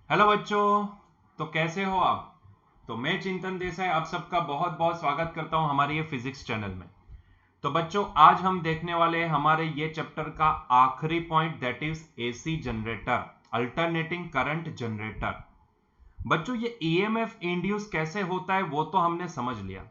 Hello बच्चों। तो कैसे हो आप? तो मैं चिंतन देसाई आप सबका बहुत बहुत स्वागत करता हूं हमारे ये फिजिक्स चैनल में। तो बच्चों, आज हम देखने वाले हैं हमारे ये चैप्टर का आखिरी point, that is AC generator, alternating current generator. बच्चों, ये ईएमएफ इंड्यूस कैसे होता है वो तो हमने समझ लिया।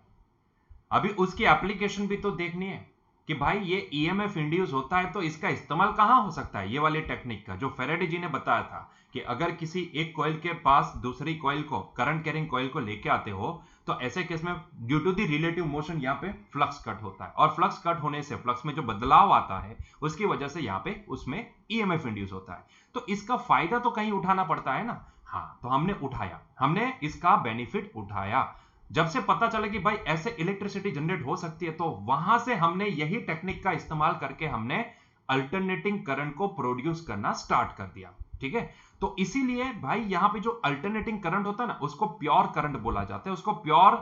अभी उसकी एप्लीकेशन भी तो देखनी है कि भाई ये ईएमएफ इंड्यूस होता है तो इसका इस्तेमाल कहां हो सकता है। ये वाली टेक्निक का जो फेराडे जी ने बताया था कि अगर किसी एक कॉइल के पास दूसरी कॉइल को, करंट कैरिंग कॉइल को लेके आते हो, तो ऐसे केस में due to the relative motion यहाँ पे फ्लक्स कट होता है, और फ्लक्स कट होने से फ्लक्स में जो बदलाव आता है उसकी वजह से यहाँ पे उसमें ईएमएफ इंड्यूस होता है। तो इसका फायदा तो कहीं उठाना पड़ता है ना। हाँ, तो हमने उठाया, हमने इसका बेनिफिट उठाया। जब से पता चला कि भाई ऐसे इलेक्ट्रिसिटी जनरेट हो सकती है, तो वहां से हमने यही टेक्निक का इस्तेमाल करके हमने अल्टरनेटिंग करंट को प्रोड्यूस करना स्टार्ट कर दिया। ठीक है, तो इसीलिए भाई यहां पे जो अल्टरनेटिंग करंट होता है ना, उसको प्योर करंट बोला जाता है, उसको प्योर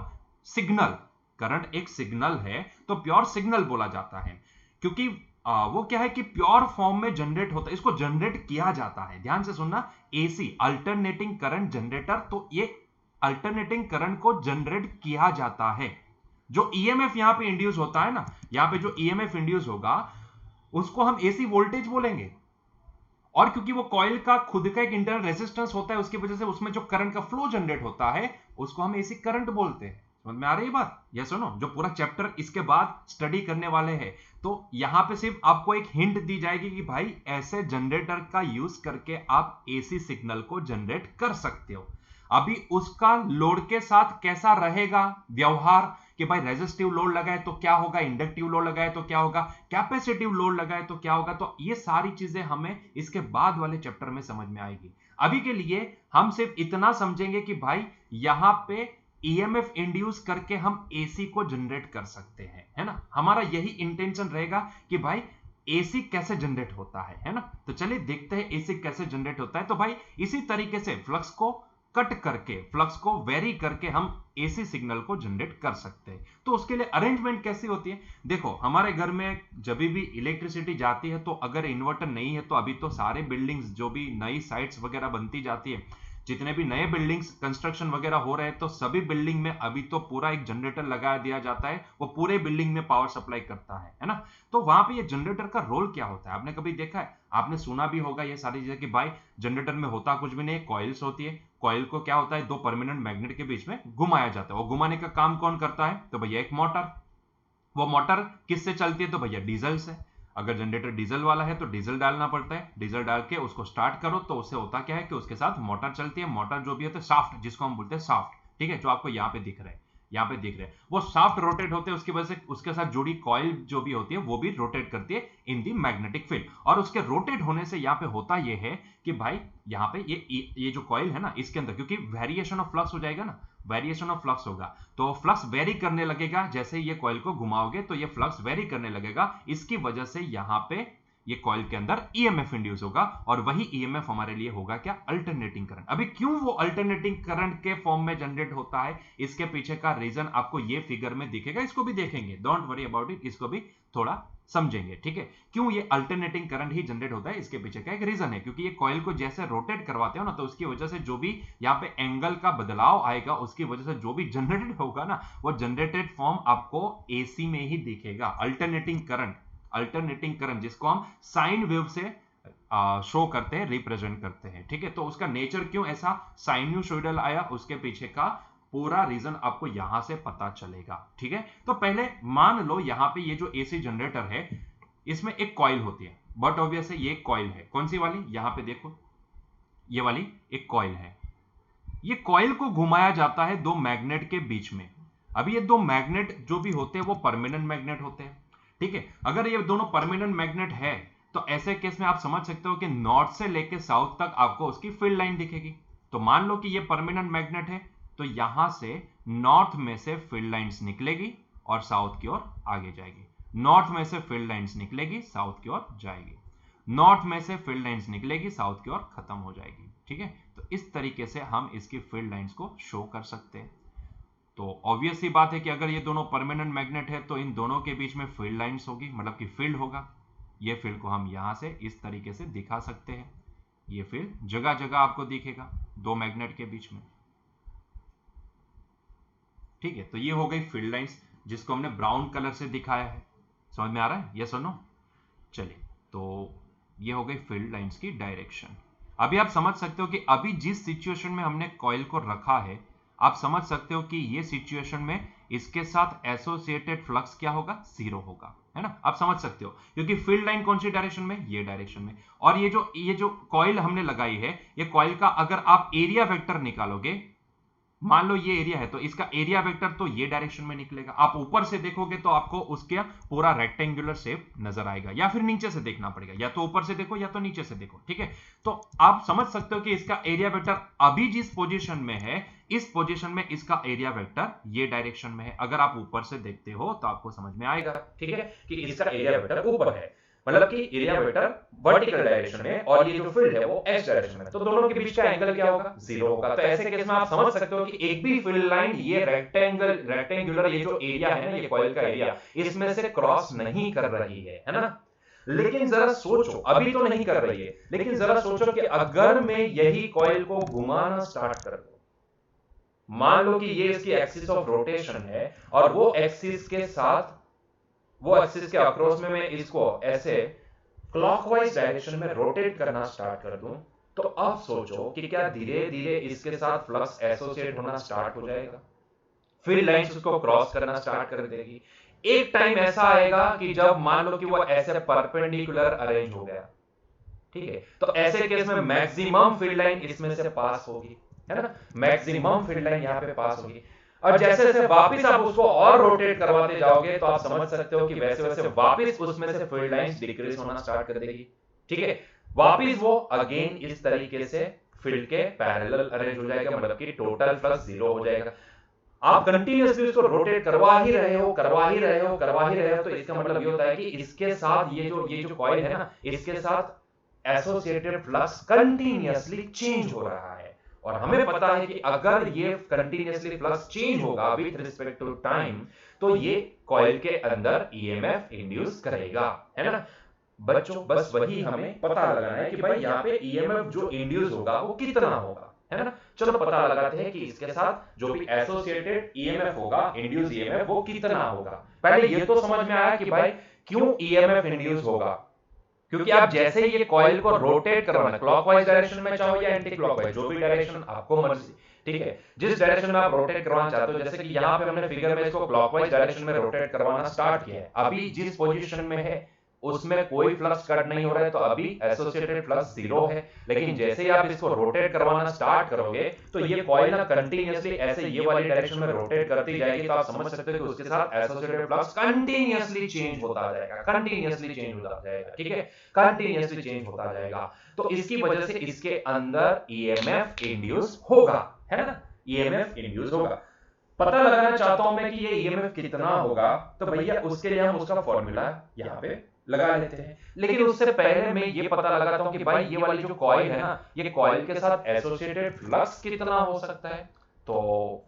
सिग्नल, करंट एक सिग्नल है तो प्योर सिग्नल बोला जाता है। क्योंकि वो क्या है कि प्योर फॉर्म में जनरेट होता है, इसको जनरेट किया जाता है। ध्यान से सुनना, एसी अल्टरनेटिंग करंट जनरेटर, तो ये अल्टरनेटिंग करंट को जनरेट किया जाता है। जो ईएमएफ यहां पे इंड्यूस होता है ना, यहां पे जो ईएमएफ इंड्यूस होगा उसको हम एसी वोल्टेज बोलेंगे। और क्योंकि वो कॉइल का खुद का एक इंटरनल रेजिस्टेंस होता है, उसकी वजह से उसमें जो करंट का फ्लो जनरेट होता है उसको हम एसी करंट बोलते हैं। समझ में आ रही है बात? ये सुनो, जो पूरा चैप्टर इसके बाद स्टडी करने वाले हैं, तो यहां पे सिर्फ आपको एक हिंट दी जाएगी कि भाई ऐसे जनरेटर का यूज करके आप एसी सिग्नल को जनरेट कर सकते हो। अभी उसका लोड के साथ कैसा रहेगा व्यवहार, कि भाई रेजिस्टिव लोड लगाए तो क्या होगा, इंडक्टिव लोड लगाए तो क्या होगा, कैपेसिटिव लोड लगाए तो क्या होगा, तो ये सारी चीजें हमें इसके बाद वाले चैप्टर में समझ में आएगी। अभी के लिए हम सिर्फ इतना समझेंगे कि भाई यहां पे ईएमएफ इंड्यूस करके हम एसी को जनरेट कर सकते हैं, है ना। हमारा यही इंटेंशन रहेगा कि भाई एसी कैसे जनरेट होता है ना। तो चलिए देखते हैं एसी कैसे जनरेट होता है। तो भाई इसी तरीके से फ्लक्स को कट करके, फ्लक्स को वेरी करके हम एसी सिग्नल को जनरेट कर सकते हैं। तो उसके लिए अरेंजमेंट कैसी होती है, देखो हमारे घर में जब भी इलेक्ट्रिसिटी जाती है, तो अगर इन्वर्टर नहीं है तो अभी तो सारे बिल्डिंग्स जो भी नई साइट्स वगैरह बनती जाती है, जितने भी नए बिल्डिंग्स कंस्ट्रक्शन वगैरह हो रहे हैं, तो सभी बिल्डिंग में अभी तो पूरा एक जनरेटर लगा दिया जाता है, वो पूरे बिल्डिंग में पावर सप्लाई करता है ना। तो वहां पे ये जनरेटर का रोल क्या होता है, आपने कभी देखा है? आपने सुना भी होगा ये सारी चीजें कि भाई जनरेटर में होता कुछ भी नहीं, कॉइल्स होती है। कॉइल को क्या होता है, दो परमानेंट मैग्नेट के बीच में घुमाया जाता है। वो घुमाने का काम कौन करता है? तो भैया एक मोटर। वो मोटर किससे चलती है? तो भैया डीजल से। अगर जनरेटर डीजल वाला है तो डीजल डालना पड़ता है, डीजल डाल के उसको स्टार्ट करो, तो उससे होता क्या है कि उसके साथ मोटर चलती है। मोटर जो भी होता है, शाफ्ट जिसको हम बोलते हैं शाफ्ट, ठीक है, जो आपको यहाँ पे दिख रहा है, यहाँ पे दिख रहे हैं, वो शाफ्ट रोटेट होते हैं, उसकी वजह से उसके साथ जुड़ी कॉइल जो भी होती है वो भी रोटेट करती है इन दी मैग्नेटिक फील्ड। और उसके रोटेट होने से यहाँ पे होता ये है कि भाई यहाँ पे ये जो कॉइल है ना, इसके अंदर क्योंकि वेरिएशन ऑफ फ्लक्स हो जाएगा ना, वेरिएशन ऑफ फ्लक्स होगा, तो फ्लक्स वेरी करने लगेगा। जैसे ये कॉइल को घुमाओगे तो ये फ्लक्स वेरी करने लगेगा, इसकी वजह से यहाँ पे ये कॉइल के अंदर ईएमएफ इंड्यूस होगा, और वही ईएमएफ हमारे लिए होगा क्या? Alternating current. अभी क्यों वो अल्टरनेटिंग करंट के फॉर्म में जनरेट होता है, इसके पीछे का रीजन आपको ये फिगर में दिखेगा, इसको भी देखेंगे, डोंट वरी अबाउट इट, इसको भी थोड़ा समझेंगे। ठीक है, क्यों ये अल्टरनेटिंग करंट ही जनरेट होता है, इसके पीछे का एक रीजन है। क्योंकि ये कॉइल को जैसे रोटेट करवाते हो ना, तो उसकी वजह से जो भी यहाँ पे एंगल का बदलाव आएगा, उसकी वजह से जो भी जनरेटेड होगा ना, वो जनरेटेड फॉर्म आपको एसी में ही दिखेगा। अल्टरनेटिंग करंट, अल्टरनेटिंग करंट जिसको हम साइन वेव से शो करते हैं, रिप्रेजेंट करते हैं। ठीक है, तो उसका नेचर क्यों ऐसा साइन्यूसोइडल आया, उसके पीछे का पूरा रीजन आपको यहां से पता चलेगा। ठीक है, तो पहले मान लो यहां पे ये जो एसी जनरेटर है, इसमें एक कॉइल होती है, बट ऑब्वियस है ये कॉइल है, कौन सी वाली, यहां पे देखो ये वाली एक कॉइल है। ये कॉइल को घुमाया जाता है दो मैग्नेट के बीच में। अभी ये दो मैग्नेट जो भी होते हैं वो परमानेंट मैग्नेट होते हैं। ठीक है, अगर ये दोनों परमानेंट मैग्नेट है, तो ऐसे केस में आप समझ सकते हो कि नॉर्थ से लेकर साउथ तक आपको उसकी फील्ड लाइन दिखेगी। तो मान लो कि ये परमानेंट मैग्नेट है, तो यहां से नॉर्थ में से फील्ड लाइंस निकलेगी और साउथ की ओर आगे जाएगी। नॉर्थ में से फील्ड लाइंस निकलेगी, साउथ की ओर जाएगी। नॉर्थ में से फील्ड लाइंस निकलेगी, साउथ की ओर खत्म हो जाएगी। ठीक है, तो इस तरीके से हम इसकी फील्ड लाइंस को शो कर सकते हैं। तो ऑब्वियस सी बात है कि अगर ये दोनों परमानेंट मैग्नेट है, तो इन दोनों के बीच में फील्ड लाइंस होगी, मतलब कि फील्ड होगा। ये फील्ड को हम यहां से इस तरीके से दिखा सकते हैं, ये फील्ड जगह जगह आपको दिखेगा। दो मैग्नेट के बीच में। ठीक है, तो ये हो गई फील्ड लाइंस जिसको हमने ब्राउन कलर से दिखाया है। समझ में आ रहा है, यस और नो? चलिए, तो ये हो गई फील्ड लाइंस की डायरेक्शन। अभी आप समझ सकते हो कि अभी जिस सिचुएशन में हमने कॉइल को रखा है, आप समझ सकते हो कि ये सिचुएशन में इसके साथ एसोसिएटेड फ्लक्स क्या होगा? जीरो होगा, है ना? आप समझ सकते हो क्योंकि फील्ड लाइन कौन सी डायरेक्शन में? ये डायरेक्शन में। और ये जो कॉइल हमने लगाई है, ये कॉइल का अगर आप एरिया वेक्टर निकालोगे, मान लो ये एरिया है तो इसका एरिया वेक्टर तो ये डायरेक्शन में निकलेगा। आप ऊपर से देखोगे तो आपको उसके पूरा रेक्टेंगुलर शेप नजर आएगा, या फिर नीचे से देखना पड़ेगा, या तो ऊपर से देखो या तो नीचे से देखो। ठीक है, तो आप समझ सकते हो कि इसका एरिया वेक्टर अभी जिस पोजीशन में है, इस पोजीशन में इसका एरिया वेक्टर ये डायरेक्शन में है। अगर आप ऊपर से देखते हो तो आपको समझ में आएगा, ठीक है, कि इसका एरिया वेक्टर ऊपर है, मतलब कि एरिया वेक्टर वर्टिकल डायरेक्शन में, और ये जो फील्ड है वो एक्स डायरेक्शन में। तो दोनों के बीच का एंगल क्या होगा? जीरो होगा। तो ऐसे केस में आप समझ सकते हो कि एक भी फील्ड लाइन ये रेक्टेंगुलर ये जो एरिया है ना, ये कॉइल का एरिया, इसमें से क्रॉस नहीं कर रही है ना? लेकिन जरा सोचो, अभी तो नहीं कर रही है, लेकिन जरा सोचो कि अगर मैं यही कॉइल को घुमाना स्टार्ट कर दूं, मान लो कि ये इसकी एक्सिस ऑफ रोटेशन है, और वो एक्सिस के अक्रॉस में मैं इसको ऐसे क्लॉकवाइज डायरेक्शन में रोटेट करना स्टार्ट कर दूं, तो अब सोचो कि क्या धीरे धीरे इसके साथ फ्लक्स एसोसिएट होना स्टार्ट हो जाएगा, फील्ड लाइंस उसको क्रॉस करना स्टार्ट कर देगी। एक टाइम ऐसा आएगा कि जब मान लो कि वो ऐसे परपेंडिकुलर अरेंज हो गया, ठीक है, तो ऐसे केस में मैक्सिमम फील्ड लाइन इसमें से पास होगी, है ना? मैक्सिमम फील्ड लाइन यहां पे पास होगी, और जैसे जैसे वापस आप उसको और रोटेट करवाते जाओगे तो आप समझ सकते हो कि वैसे वैसे वापस उसमें से फील्ड लाइंस डिक्रीज होना स्टार्ट कर देगी। ठीक है, वापस वो अगेन इस तरीके से फील्ड के पैरेलल अरेंज हो जाएगा, मतलब कि टोटल फ्लक्स जीरो हो जाएगा। आप कंटिन्यूअसली उसको रोटेट करवा ही रहे हो, तो इसका मतलब ये होता है कि इसके साथ ये जो कॉइल है ना, इसके साथ एसोसिएटेड फ्लक्स कंटिन्यूअसली चेंज हो रहा है। और हमें पता है कि अगर ये कंटिन्यूअसली फ्लक्स चेंज होगा विद रिस्पेक्ट टू टाइम, तो ये कॉइल के अंदर ईएमएफ इंड्यूस करेगा, है ना बच्चों? बस वही हमें पता लगाना है कि भाई यहाँ पे ईएमएफ जो इंड्यूस होगा वो कितना होगा, है ना? चलो पता लगाते हैं कि इसके साथ जो भी एसोसिएटेड ईएमएफ होगा, इंड्यूस ईएमएफ, वो कितना होगा। पहले ये तो समझ में आया कि भाई क्यों ईएमएफ इंड्यूस होगा, क्योंकि आप जैसे ही ये कॉइल को रोटेट करवाना, क्लॉकवाइज डायरेक्शन में चाहो या एंटी क्लॉकवाइज, जो भी डायरेक्शन आपको मर्जी, ठीक है, जिस डायरेक्शन में आप रोटेट करवाना चाहते हो, जैसे कि यहाँ पे हमने फिगर में इसको क्लॉकवाइज डायरेक्शन में रोटेट करवाना स्टार्ट किया है, अभी जिस पोजीशन में है उसमें कोई फ्लक्स कट नहीं हो रहा है, तो अभी एसोसिएटेड फ्लक्स जीरो है। लेकिन जैसे ही आप इसको रोटेट करवाना स्टार्ट करोगे तो ये कॉइल ना कंटिन्यूअसली ऐसे ये वाली डायरेक्शन में रोटेट करती जाएगी, तो आप समझ सकते हो कि उसके साथ एसोसिएटेड फ्लक्स कंटिन्यूअसली चेंज होता जाएगा, ठीक है, कंटिन्यूअसली चेंज होता जाएगा। तो इसकी वजह से इसके अंदर ईएमएफ इंड्यूस होगा, है ना? ईएमएफ इंड्यूस होगा। पता लगाना चाहता हूं मैं कि ये ईएमएफ कितना होगा, तो भैया उसके लिए हम उसका फॉर्मूला यहां पे लगा लेते हैं। लेकिन उससे पहले मैं ये पता लगाता हूं कि भाई ये वाली जो कॉइल है ना, ये कॉइल के साथ एसोसिएटेड फ्लक्स कितना हो सकता है। तो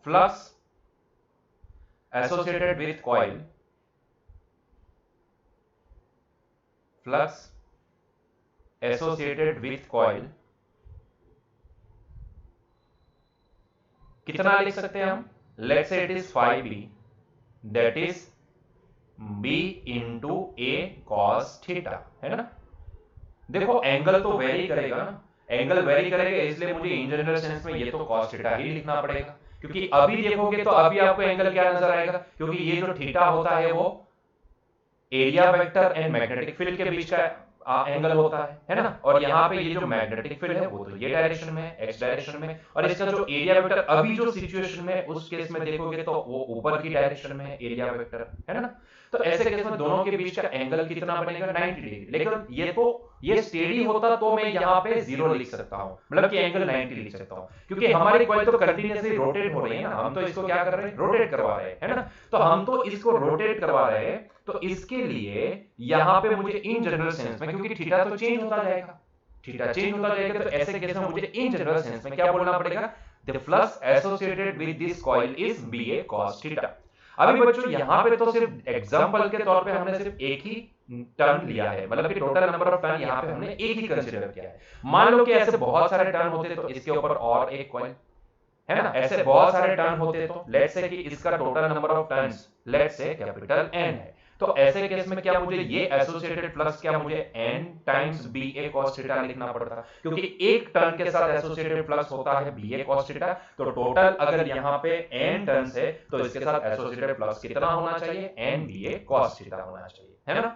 flux associated with coil, flux associated with coil कितना लिख सकते हैं हम? Let's say it is 5b, that is b into a cos theta, है ना? देखो एंगल तो वेरी करेगा ना, एंगल वेरी करेगा, इसलिए मुझे इन जनरल सेंस में ये तो cos थीटा ही लिखना पड़ेगा, क्योंकि अभी देखोगे तो अभी आपको एंगल क्या नजर आएगा, क्योंकि ये जो थीटा होता है वो area vector and magnetic field के बीच का एंगल होता है ना? और यहाँ पे ये जो मैग्नेटिक फील्ड है वो तो ये डायरेक्शन में है, एक्स डायरेक्शन में, और इसका जो एरिया वेक्टर अभी जो सिचुएशन में उस केस में देखोगे तो वो ऊपर की डायरेक्शन में है, एरिया वेक्टर, है ना? तो ऐसे केस में दोनों के बीच का एंगल कितना बनेगा? 90 डिग्री। लेकिन ये स्टेडी होता तो मैं यहाँ पे 0 लिख सकता हूँ, मतलब कि एंगल 90 लिख सकता हूँ, क्योंकि हमारी कॉइल तो कंटिन्यूअसली रोटेट हो रही है ना, हम तो इसको क्या कर रहे हैं? रोटेट करवा रहे हैं, है ना? तो हम तो इसको रोटेट करवा रहे हैं, तो इसके लिए यहां पे मुझे इन जनरल सेंस में, क्योंकि थीटा तो चेंज होता जाएगा, तो ऐसे केस में मुझे इन जनरल सेंस में क्या बोलना पड़ेगा? The flux associated with this coil is ba cos theta. अभी बच्चों यहां पे तो सिर्फ एग्जांपल के तौर पे हमने सिर्फ एक ही टर्न लिया है, मतलब कि टोटल नंबर ऑफ टर्न यहाँ पे हमने एक ही कंसीडर किया है। मान लो कि ऐसे बहुत सारे टर्न होते तो इसके ऊपर और एक कॉइल, है ना, ऐसे बहुत सारे टर्न होते तो लेट्स से कि इसका total number of turns let's say capital N है, तो ऐसे केस में क्या मुझे ये एसोसिएटेड फ्लक्स क्या मुझे n टाइम्स बी ए cos थीटा लिखना पड़ता, क्योंकि एक टर्न के साथ एसोसिएटेड फ्लक्स होता है बी ए cos थीटा, तो टोटल अगर यहाँ पे n टर्न्स है तो इसके साथ एसोसिएटेड फ्लक्स कितना होना चाहिए, n बी ए cos थीटा होना चाहिए, है ना।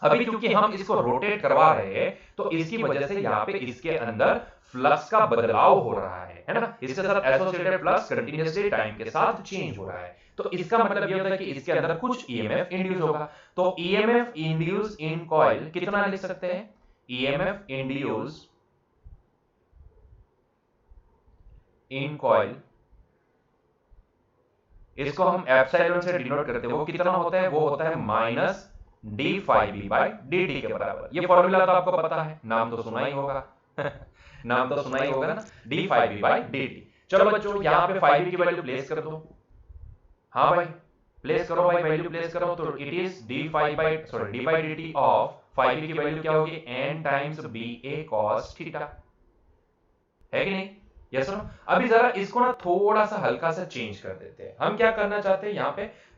अभी क्योंकि हम इसको रोटेट करवा रहे हैं तो इसकी वजह से यहाँ पे इसके अंदर फ्लक्स का बदलाव हो रहा है ना, इसके साथ एसोसिएटेड फ्लक्स कंटिन्यूअसली टाइम के साथ चेंज हो रहा है, तो इसका मतलब ये होता है कि इसके अंदर कुछ ईएमएफ इंड्यूस होगा। तो ईएमएफ इंड्यूस इन कॉइल कितना लिख सकते हैं, ईएमएफ इंड्यूस इन कॉइल, इसको हम एप्सिलॉन से डिनोट करते हैं, वो कितना होता है, वो होता है minus d phi B by d t के बराबर। ये फॉर्मूला तो आपको पता है, नाम तो सुना ही होगा नाम तो सुना ही होगा ना, d phi B by d t. चलो बच्चों यहाँ पे फाई बी की वैल्यू प्लेस कर दो, हाँ भाई प्लेस करो भाई, वैल्यू प्लेस करो, तो it is d phi by sorry d by d t of phi B की वैल्यू क्या होगी, N times B A cos theta, है कि नहीं, यस नो। अभी जरा इसको ना थोड़ा सा हल्का सा चेंज कर देते हैं, हम क्या करना चाहते हैं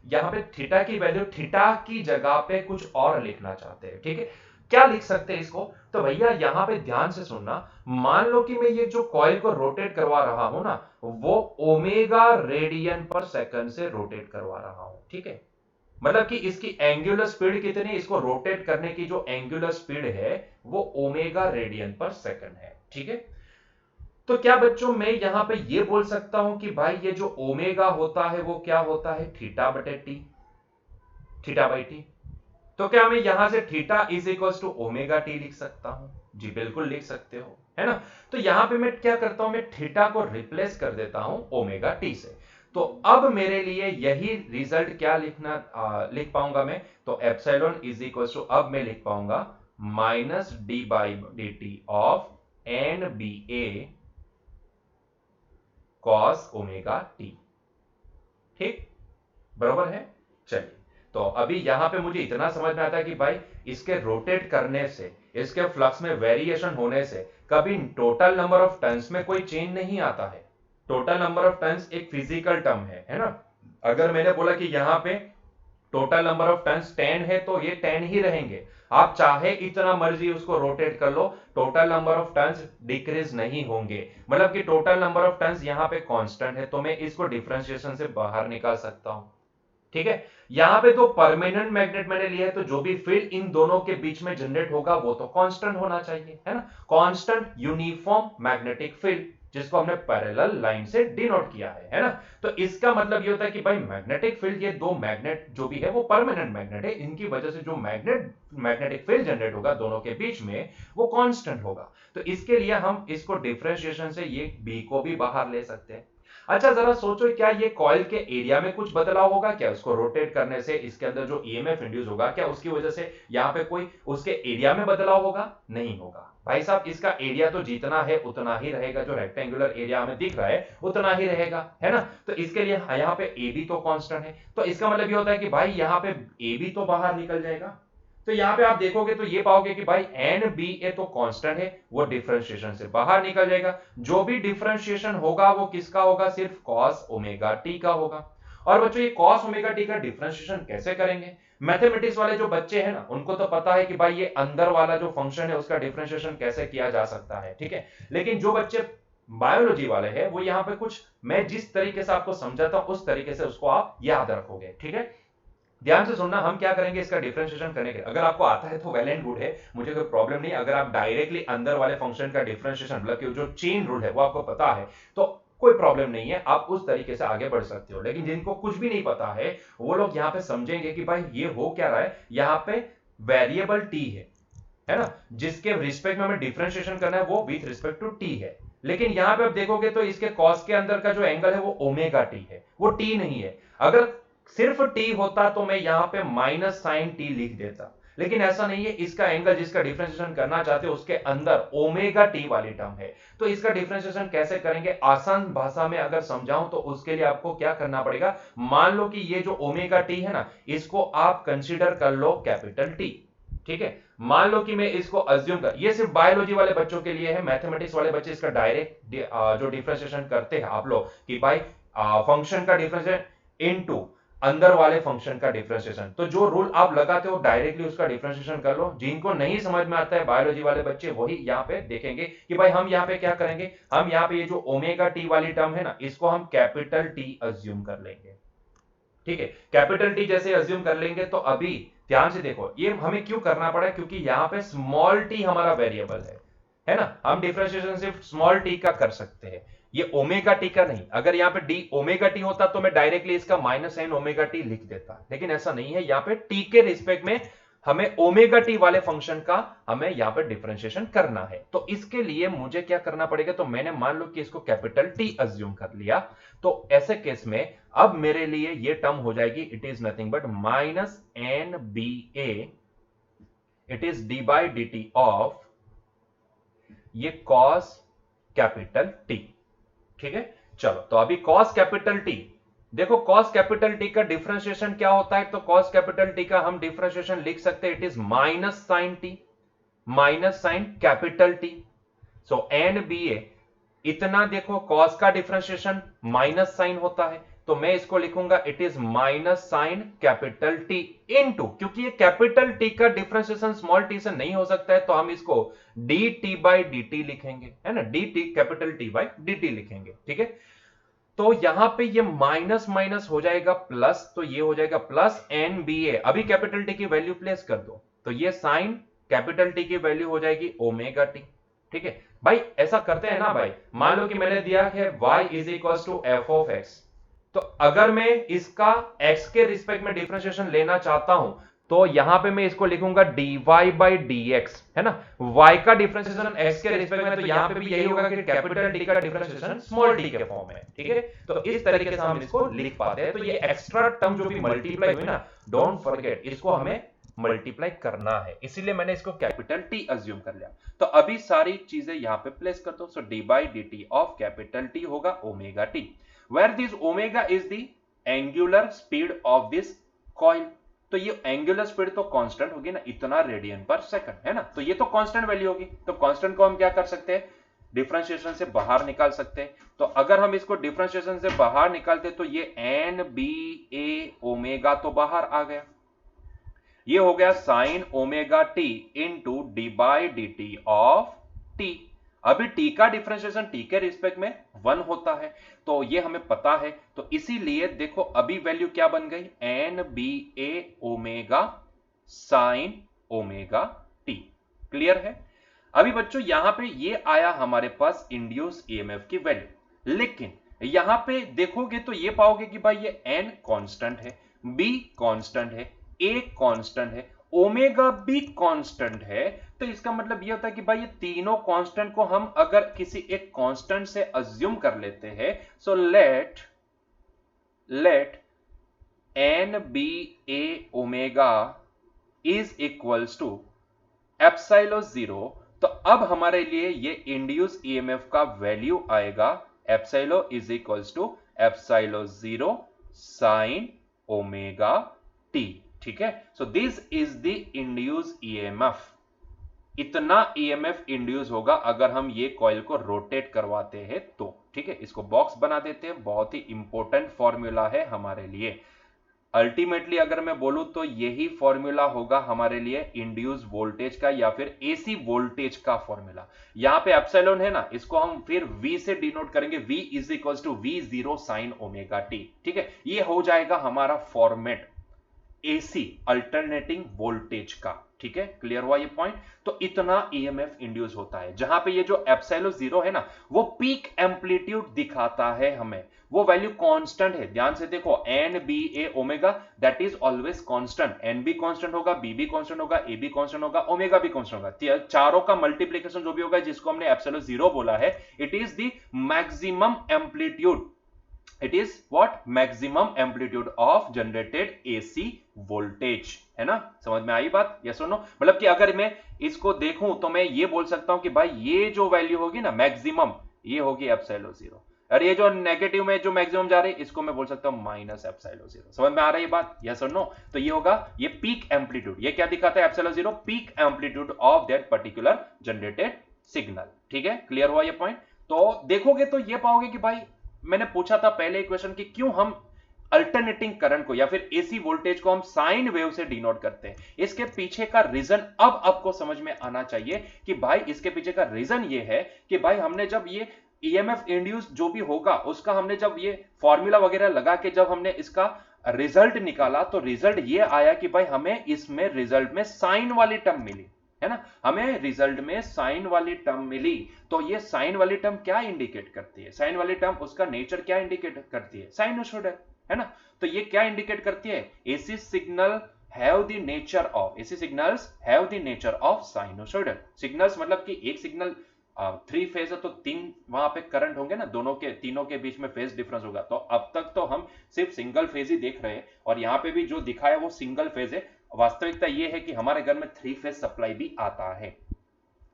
यहाँ पे थीटा की वैल्यू थीटा की जगह पे कुछ और लिखना चाहते हैं, ठीक है। क्या लिख सकते हैं इसको, तो भैया यहाँ पे ध्यान से सुनना, मान लो कि मैं ये जो कॉइल को रोटेट करवा रहा हूं ना वो ओमेगा रेडियन पर सेकंड से रोटेट करवा रहा हूं, ठीक है, मतलब कि इसकी एंगुलर स्पीड कितनी, इसको रोटेट करने की जो एंगुलर स्पीड है वो ओमेगा रेडियन पर सेकंड है, ठीक है। तो क्या बच्चों मैं यहां पे ये बोल सकता हूं कि भाई ये जो ओमेगा होता है वो क्या होता है, थीटा बटे टी, थीटा बाई टी। तो क्या मैं यहां से theta is equal to omega t लिख सकता हूं, जी बिल्कुल लिख सकते हो, है ना। तो यहां पे मैं क्या करता हूं, मैं थीटा को रिप्लेस कर देता हूं ओमेगा टी से, तो अब मेरे लिए यही रिजल्ट क्या लिख पाऊंगा मैं, तो एप्सिलॉन इज इक्वल टू अब मैं लिख पाऊंगा minus d by d t of N B A cos omega t, ठीक बराबर है। चलिए तो अभी यहां पे मुझे इतना समझ में आता है कि भाई इसके रोटेट करने से, इसके फ्लक्स में वेरिएशन होने से कभी टोटल नंबर ऑफ टर्न्स में कोई चेंज नहीं आता है। टोटल नंबर ऑफ टर्न्स एक फिजिकल टर्म है ना। अगर मैंने बोला कि यहां पे टोटल नंबर ऑफ टर्न्स 10 है तो ये 10 ही रहेंगे, आप चाहे इतना मर्जी उसको रोटेट कर लो, total number of turns decrease नहीं होंगे, मतलब कि टोटल नंबर ऑफ टर्न्स यहां पे कांस्टेंट है, तो मैं इसको डिफरेंशिएशन से बाहर निकाल सकता हूं, ठीक है। यहां पे तो परमानेंट मैग्नेट मैंने लिया है, तो जो भी फील्ड इन दोनों के बीच में जनरेट होगा वो तो कांस्टेंट होना चाहिए, है ना, कांस्टेंट यूनिफॉर्म मैग्नेटिक फील्ड, जिसको हमने पैरेलल लाइन से डिनोट किया है ना। तो इसका मतलब ये होता है कि भाई मैग्नेटिक फील्ड, ये दो मैग्नेट जो भी है वो परमानेंट मैग्नेट है, इनकी वजह से जो मैग्नेटिक फील्ड जनरेट होगा दोनों के बीच में वो कांस्टेंट होगा। तो इसके लिए हम इसको डिफरेंशिएशन से ये बी को भी बाहर ले सकते हैं। अच्छा जरा सोचो, क्या ये कॉइल के एरिया में कुछ बदलाव होगा क्या, उसको रोटेट करने से इसके अंदर जो ईएमएफ इंड्यूस होगा क्या उसकी वजह से यहाँ पे कोई उसके एरिया में बदलाव होगा, नहीं होगा भाई साहब, इसका एरिया तो जितना है उतना ही रहेगा, जो रेक्टेंगुलर एरिया में दिख रहा है उतना ही रहेगा, है ना। तो इसके लिए यहाँ पे ए बी तो कांस्टेंट है, तो इसका मतलब ये होता है कि भाई यहाँ पे ए बी तो बाहर निकल जाएगा, तो यहां पे आप देखोगे तो ये पाओगे कि भाई एन बी ए तो कांस्टेंट है, वो डिफरेंशिएशन से बाहर निकल जाएगा, जो भी डिफरेंशिएशन होगा वो किसका होगा, सिर्फ cos ओमेगा टी का होगा। और बच्चों ये cos ओमेगा टी का डिफरेंशिएशन कैसे करेंगे, मैथमेटिक्स वाले जो बच्चे हैं ना उनको तो पता है कि भाई ये अंदर वाला जो फंक्शन है उसका डिफरेंशिएशन कैसे किया जा सकता है, ठीक है। लेकिन जो बच्चे बायोलॉजी वाले हैं वो यहाँ पे कुछ मैं जिस तरीके से आपको समझाता हूं उस तरीके से उसको आप याद रखोगे, ठीक है। ध्यान से सुनना, हम क्या करेंगे इसका डिफरेंशिएशन करने के, अगर आपको आता है तो वेल एंड गुड है, मुझे कोई प्रॉब्लम नहीं। अगर आप डायरेक्टली अंदर वाले फंक्शन का डिफरेंशिएशन मतलब कि जो चेन रूल है वो आपको पता है तो कोई प्रॉब्लम नहीं है, आप उस तरीके से आगे बढ़ सकते हो। लेकिन जिनको कुछ भी नहीं पता है वो लोग यहाँ पे समझेंगे कि भाई ये हो क्या रहा है, यहाँ पे वेरिएबल टी है ना, जिसके रिस्पेक्ट में हमें डिफरेंशिएशन करना है वो विथ रिस्पेक्ट टू टी है। लेकिन यहां पे आप देखोगे तो इसके कॉस के अंदर का जो एंगल है वो ओमेगा टी है, वो टी नहीं है। अगर सिर्फ टी होता तो मैं यहां पे माइनस साइन टी लिख देता, लेकिन ऐसा नहीं है, इसका एंगल जिसका डिफरेंशिएशन करना चाहते हो उसके अंदर ओमेगा टी वाली टर्म है। तो इसका डिफरेंशिएशन कैसे करेंगे, आसान भाषा में अगर समझाऊं तो उसके लिए आपको क्या करना पड़ेगा, मान लो कि ये जो ओमेगा टी है ना इसको आप कंसीडर कर लो कैपिटल टी, ठीक है, मान लो कि मैं इसको अज्यूम कर, ये सिर्फ बायोलॉजी वाले बच्चों के लिए है, मैथमेटिक्स वाले बच्चे इसका डायरेक्ट जो डिफरेंशिएशन करते हैं आप लोग कि भाई फंक्शन का डिफरेंशिएशन इनटू अंदर वाले फंक्शन का डिफरेंशिएशन, तो जो रूल आप लगाते हो डायरेक्टली उसका डिफरेंशिएशन कर लो। जिनको नहीं समझ में आता है बायोलॉजी वाले बच्चे वही यहाँ पे देखेंगे कि भाई हम यहाँ पे क्या करेंगे, हम यहाँ पे ये जो ओमेगा टी वाली टर्म है ना, इसको हम कैपिटल टी अज्यूम कर लेंगे। ठीक है, कैपिटल टी जैसे अज्यूम कर लेंगे तो अभी ध्यान से देखो ये हमें क्यों करना पड़ा, क्योंकि यहाँ पे स्मॉल टी हमारा वेरिएबल है ना, हम डिफरेंशिएशन सिर्फ स्मॉल टी का कर सकते हैं, ये ओमेगा टी का नहीं। अगर यहाँ पे डी ओमेगा टी होता तो मैं डायरेक्टली इसका माइनस साइन ओमेगा टी लिख देता, लेकिन ऐसा नहीं है, यहाँ पे टी के रिस्पेक्ट में हमें ओमेगा टी वाले फंक्शन का हमें यहाँ पे डिफरेंशिएशन करना है। तो इसके लिए मुझे क्या करना पड़ेगा, तो मैंने मान लो कि इसको कैपिटल टी अज्यूम कर लिया, तो ऐसे केस में अब मेरे लिए ये टर्म हो जाएगी, it is nothing but minus N B A, it is d by d t of ये कॉस कैपिटल टी। ठीक है, चलो तो अभी कॉस कैपिटल टी, देखो कॉस कैपिटल टी का डिफरेंशिएशन क्या होता है, तो कॉस कैपिटल टी का हम डिफरेंशिएशन लिख सकते हैं, it is minus sine t, minus sine capital T. So n B a, इतना देखो कॉस का डिफरेंशिएशन माइनस साइन होता है, तो मैं इसको लिखूंगा it is minus sine capital T into, क्योंकि ये कैपिटल टी का डिफरेंशिएशन स्मॉल टी से नहीं हो सकता है, तो हम इसको d t by d t लिखेंगे, है ना, d t capital T by d t लिखेंगे। ठीक है, तो यहां पे ये माइनस माइनस हो जाएगा प्लस, तो ये हो जाएगा प्लस एन बी ए, अभी कैपिटल टी की वैल्यू प्लेस कर दो, तो ये साइन कैपिटल टी की वैल्यू हो जाएगी ओमेगा टी। ठीक है भाई, ऐसा करते हैं ना भाई, मान लो कि मैंने दिया है y is equal to f of x, तो अगर मैं इसका x के रिस्पेक्ट में डिफरेंशिएशन लेना चाहता हूं तो यहां पे मैं इसको लिखूंगा dy बाई dx, है ना, y का डिफरेंशिएशन x के रिस्पेक्ट में, तो यहां पे भी यही होगा कि कैपिटल T का डिफरेंशिएशन स्मॉल t के फॉर्म में। ठीक है, तो इस तरीके से हम इसको लिख पाते हैं। तो ये एक्स्ट्रा टर्म जो भी मल्टीप्लाई हुई ना, डोंट फॉरगेट इसको हमें मल्टीप्लाई करना है, इसीलिए मैंने इसको कैपिटल T अज्यूम कर लिया। तो अभी सारी चीजें यहां पे प्लेस कर दो, so d by d t of capital T होगा omega t, where this omega is the angular speed of this coil। तो ये एंगुलर स्पीड तो कांस्टेंट होगी ना, इतना रेडियन पर सेकंड, है ना, तो ये तो कांस्टेंट वैल्यू होगी, तो कांस्टेंट को हम क्या कर सकते हैं, डिफरेंशिएशन से बाहर निकाल सकते हैं। तो अगर हम इसको डिफरेंशिएशन से बाहर निकालते तो ये एन बी ए ओमेगा तो बाहर आ गया, ये हो गया sign omega T into D by d t of T. अभी t का डिफरेंशिएशन t के रिस्पेक्ट में 1 होता है, तो ये हमें पता है, तो इसीलिए देखो अभी वैल्यू क्या बन गई, एन बी ए omega sine omega t. Clear है। अभी बच्चों यहां पे ये आया हमारे पास इंड्यूस ईएमएफ की वैल्यू, लेकिन यहां पे देखोगे तो ये पाओगे कि भाई ये n कांस्टेंट है, b कांस्टेंट है, a कांस्टेंट है, ओमेगा भी कांस्टेंट है, तो इसका मतलब ये होता है कि भाई ये तीनों कांस्टेंट को हम अगर किसी एक कांस्टेंट से अज्यूम कर लेते हैं, so let N B A omega is equals to epsilon 0, तो अब हमारे लिए ये इंड्यूस ईएमएफ का वैल्यू आएगा epsilon is equals to epsilon 0 sine omega t. ठीक है, so this is the induce EMF, इतना ईएमएफ इंड्यूस होगा अगर हम ये कॉइल को रोटेट करवाते हैं तो। ठीक है, इसको बॉक्स बना देते हैं, बहुत ही इंपॉर्टेंट फॉर्मूला है हमारे लिए। अल्टीमेटली अगर मैं बोलूं तो यही फॉर्मूला होगा हमारे लिए इंड्यूस वोल्टेज का या फिर एसी वोल्टेज का फॉर्मूला। यहां पे एप्सिलॉन है ना, इसको हम फिर V से डिनोट करेंगे, V is equal to V0 sine omega t. ठीक है, ये हो जाएगा हमारा फॉर्मेट एसी अल्टरनेटिंग वोल्टेज का। ठीक है, क्लियर हुआ ये पॉइंट। तो इतना ईएमएफ इंड्यूस होता है, जहां पे ये जो एप्सिलॉन 0 है ना, वो पीक एम्पलीट्यूड दिखाता है हमें, वो वैल्यू कांस्टेंट है। ध्यान से देखो, N B A omega that is always constant, N भी कांस्टेंट होगा, बी भी कांस्टेंट होगा, ए भी कांस्टेंट होगा, ओमेगा भी कांस्टेंट होगा। चारों का मल्टीप्लिकेशन जो भी होगा, जिसको हमने एप्सिलॉन 0 बोला है, it is the maximum amplitude, it is what, maximum amplitude of generated AC voltage. है ना, समझ में आई बात, यस और नो। मतलब कि अगर मैं इसको देखूं तो मैं ये बोल सकता हूं कि भाई ये जो वैल्यू होगी ना मैक्सिमम, ये होगी एप्सिलॉन 0। और ये जो नेगेटिव में जो मैक्सिमम जा रही है इसको मैं बोल सकता हूं माइनस एप्सिलॉन जीरो। समझ में आ रहा है ये बात, यस और नो? तो ये होगा ये पीक एम्पलीट्यूड, ये क्या दिखाता है epsilon zero? Peak amplitude of that particular generated signal. ठीक है, क्लियर हुआ ये पॉइंट? तो देखोगे तो ये पाओगे कि भाई मैंने पूछा था पहले क्वेश्चन कि क्यों हम अल्टरनेटिंग करंट को या फिर एसी वोल्टेज को हम साइन वेव से डिनोट करते हैं। इसके पीछे का रीजन अब आपको समझ में आना चाहिए कि भाई इसके पीछे का रीजन ये है कि भाई हमने जब ये ईएमएफ इंड्यूस जो भी होगा उसका हमने जब ये फॉर्मूला वगैरह लगा के जब हमने इसका रिजल्ट निकाला तो रिजल्ट ये आया कि भाई हमें इसमें रिजल्ट में साइन वाली टर्म मिली, है ना? हमें रिजल्ट में साइन वाली टर्म मिली। तो ये साइन वाली टर्म क्या इंडिकेट करती है? साइन वाली टर्म उसका नेचर क्या इंडिकेट करती है? साइनोसॉइडल, है ना? तो ये क्या इंडिकेट करती है? AC signal have the nature of, AC signals have the nature of sinusoidal. Signals मतलब कि एक सिग्नल थ्री फेज है तो तीन वहां पे करंट होंगे ना, दोनों के तीनों के बीच में फेज डिफरेंस होगा। तो अब तक तो हम सिर्फ सिंगल फेज ही देख रहे हैं और यहाँ पे भी जो दिखा है वो सिंगल फेज है। वास्तविकता ये है कि हमारे घर में थ्री फेज सप्लाई भी आता है।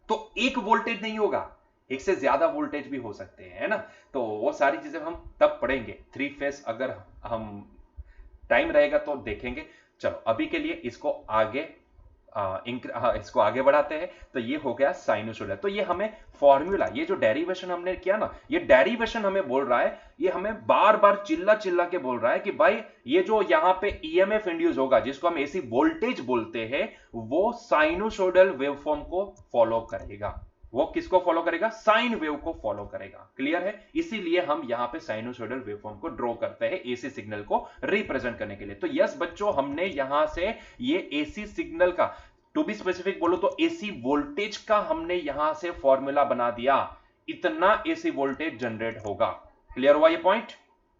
तो एक वोल्टेज नहीं होगा, एक से ज्यादा वोल्टेज भी हो सकते हैं, है ना? तो वो सारी चीजें हम तब पढ़ेंगे, थ्री फेज अगर हम टाइम रहेगा तो देखेंगे। चलो अभी के लिए इसको आगे इसको आगे बढ़ाते हैं। तो ये हो गया साइनोसॉइडल। तो ये हमें फॉर्मूला, ये जो डेरिवेशन हमने किया ना, ये डेरिवेशन हमें बोल रहा है, ये हमें बार बार चिल्ला चिल्ला के बोल रहा है कि भाई ये जो यहां पे ईएमएफ इंड्यूस होगा जिसको हम एसी वोल्टेज बोलते हैं वो साइनोसॉइडल वेवफॉर्म को फॉलो करेगा। वो किसको फॉलो करेगा? साइन वेव को फॉलो करेगा। क्लियर है? इसीलिए हम यहां पे साइनोसॉइडल वेवफॉर्म को ड्रॉ करते हैं एसी सिग्नल को रिप्रेजेंट करने के लिए। तो यस बच्चों, हमने यहां से ये एसी सिग्नल का, टू बी स्पेसिफिक बोलो तो एसी वोल्टेज का हमने यहां से फॉर्मूला बना दिया। इतना एसी वोल्टेज जनरेट होगा। क्लियर हुआ ये पॉइंट?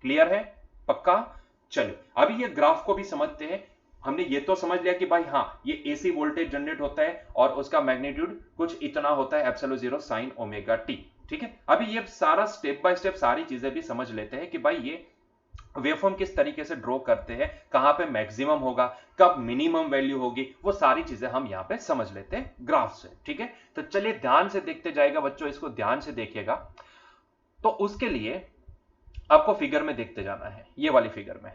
क्लियर है? पक्का? चलो अभी ये ग्राफ को भी समझते हैं। हमने ये तो समझ लिया कि भाई हाँ ये एसी वोल्टेज जनरेट होता है और उसका मैग्नीट्यूड कुछ इतना होता है epsilon zero sine omega t. ठीक है, अभी ये सारा स्टेप बाय स्टेप सारी चीजें भी समझ लेते हैं कि भाई ये वेवफॉर्म किस तरीके से ड्रॉ करते हैं, कहां पे मैक्सिमम होगा, कब मिनिमम वैल्यू होगी, वो सारी चीजें हम यहां पे समझ लेते हैं ग्राफ से। ठीक है, तो चलिए ध्यान से देखते जाएगा बच्चों, इसको ध्यान से देखिएगा। तो उसके लिए आपको फिगर में देखते जाना है, ये वाली फिगर में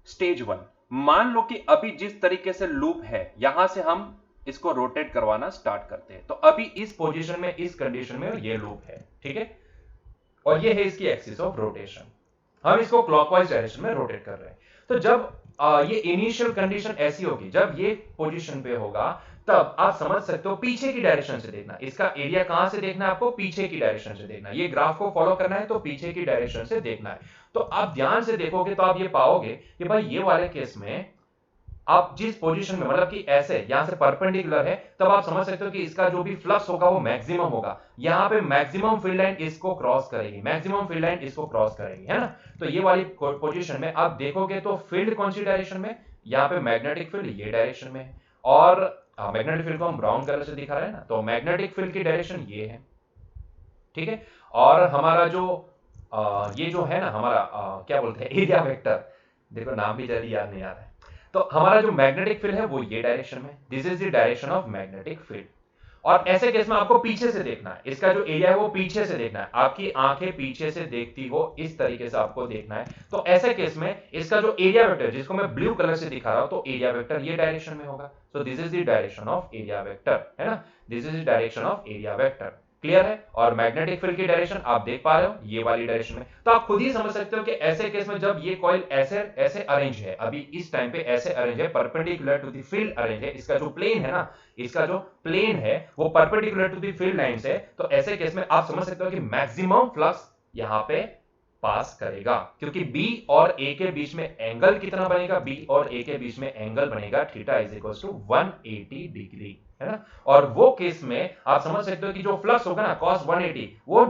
स्टेज वन। मान लो कि अभी जिस तरीके से लूप है यहां से हम इसको रोटेट करवाना स्टार्ट करते हैं। तो अभी इस पोजीशन में, इस कंडीशन में ये लूप है, ठीक है, और ये है इसकी एक्सिस ऑफ रोटेशन। हम इसको क्लॉकवाइज डायरेक्शन में रोटेट कर रहे हैं। तो जब ये इनिशियल कंडीशन ऐसी होगी, जब ये पोजीशन पे होगा, तब आप समझ सकते हो पीछे की डायरेक्शन से देखना। इसका एरिया कहां से देखना है आपको? पीछे की डायरेक्शन से देखना है। ये ग्राफ को फॉलो करना है तो पीछे की डायरेक्शन से देखना है। तो आप ध्यान से देखोगे तो आप ये पाओगे कि भाई ये वाले केस में आप जिस पोजीशन में, मतलब कि ऐसे यहां से परपेंडिकुलर है, तब आप समझ सकते हो कि इसका जो भी फ्लक्स होगा वो मैक्सिमम होगा। यहां पे मैक्सिमम फील्ड लाइन इसको क्रॉस करेगी, मैक्सिमम फील्ड लाइन इसको क्रॉस करेगी, है ना? तो ये वाली पोजीशन में आप देखोगे तो फील्ड कौन सी डायरेक्शन में? यहां पे मैग्नेटिक फील्ड ये डायरेक्शन में है, और मैग्नेटिक फील्ड को हम ब्राउन कलर से दिखा रहे हैं ना, तो मैग्नेटिक फील्ड की डायरेक्शन ये है। ठीक है, और हमारा जो ये जो है ना हमारा क्या बोलते हैं, एरिया वेक्टर, देखो नाम भी जल्दी याद नहीं आ रहा है। तो हमारा जो मैग्नेटिक फील्ड है वो ये डायरेक्शन में, this is the direction of magnetic field. और ऐसे केस में आपको पीछे से देखना है, इसका जो एरिया है वो पीछे से देखना है, आपकी आंखें पीछे से देखती हो इस तरीके से आपको देखना है। तो ऐसे केस में इसका जो एरिया वेक्टर, जिसको मैं ब्लू कलर से दिखा रहा हूं, तो एरिया वेक्टर ये डायरेक्शन में होगा। सो this is the direction of area vector, है ना? This is the direction of area vector. Clear है? और मैग्नेटिक फील्ड की डायरेक्शन आप देख पा रहे हो ये वाली डायरेक्शन में। तो आप खुद ही समझ सकते हो कि ऐसे केस में जब ये कॉइल ऐसे ऐसे अरेंज है, अभी इस टाइम पे ऐसे अरेंज है, perpendicular to the field arrange है, इसका जो प्लेन है ना, इसका जो प्लेन है वो perpendicular to the field lines है। तो ऐसे केस में आप समझ सकते हो कि मैक्सिमम फ्लक्स यहां पे पास करेगा, क्योंकि बी और ए के बीच में एंगल कितना बनेगा? बी और ए के बीच में एंगल बनेगा theta is equal to 180 degree, है ना? और वो केस में आप समझ सकते हो कि जो फ्लक्स होगा ना cos 180 वो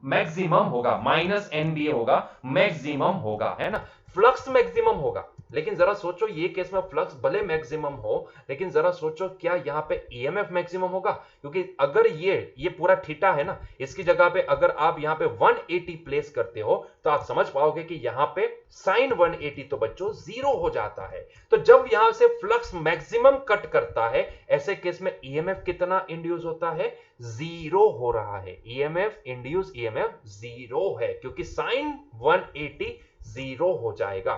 मैक्सिमम होगा, माइनस एनबीए होगा, मैक्सिमम होगा, है ना? फ्लक्स मैक्सिमम होगा, लेकिन जरा सोचो ये केस में फ्लक्स भले मैक्सिमम हो, लेकिन जरा सोचो क्या यहां पे ईएमएफ मैक्सिमम होगा? क्योंकि अगर ये पूरा थीटा है ना, इसकी जगह पे अगर आप यहां पे 180 प्लेस करते हो तो आप समझ पाओगे कि यहां पे साइन 180 तो बच्चों जीरो हो जाता है। तो जब यहां से फ्लक्स मैक्सिमम कट करता है, ऐसे केस में ईएमएफ कितना इंड्यूस होता है? जीरो हो रहा है। ईएमएफ इंड्यूस ईएमएफ जीरो है, क्योंकि साइन 180 जीरो हो जाएगा।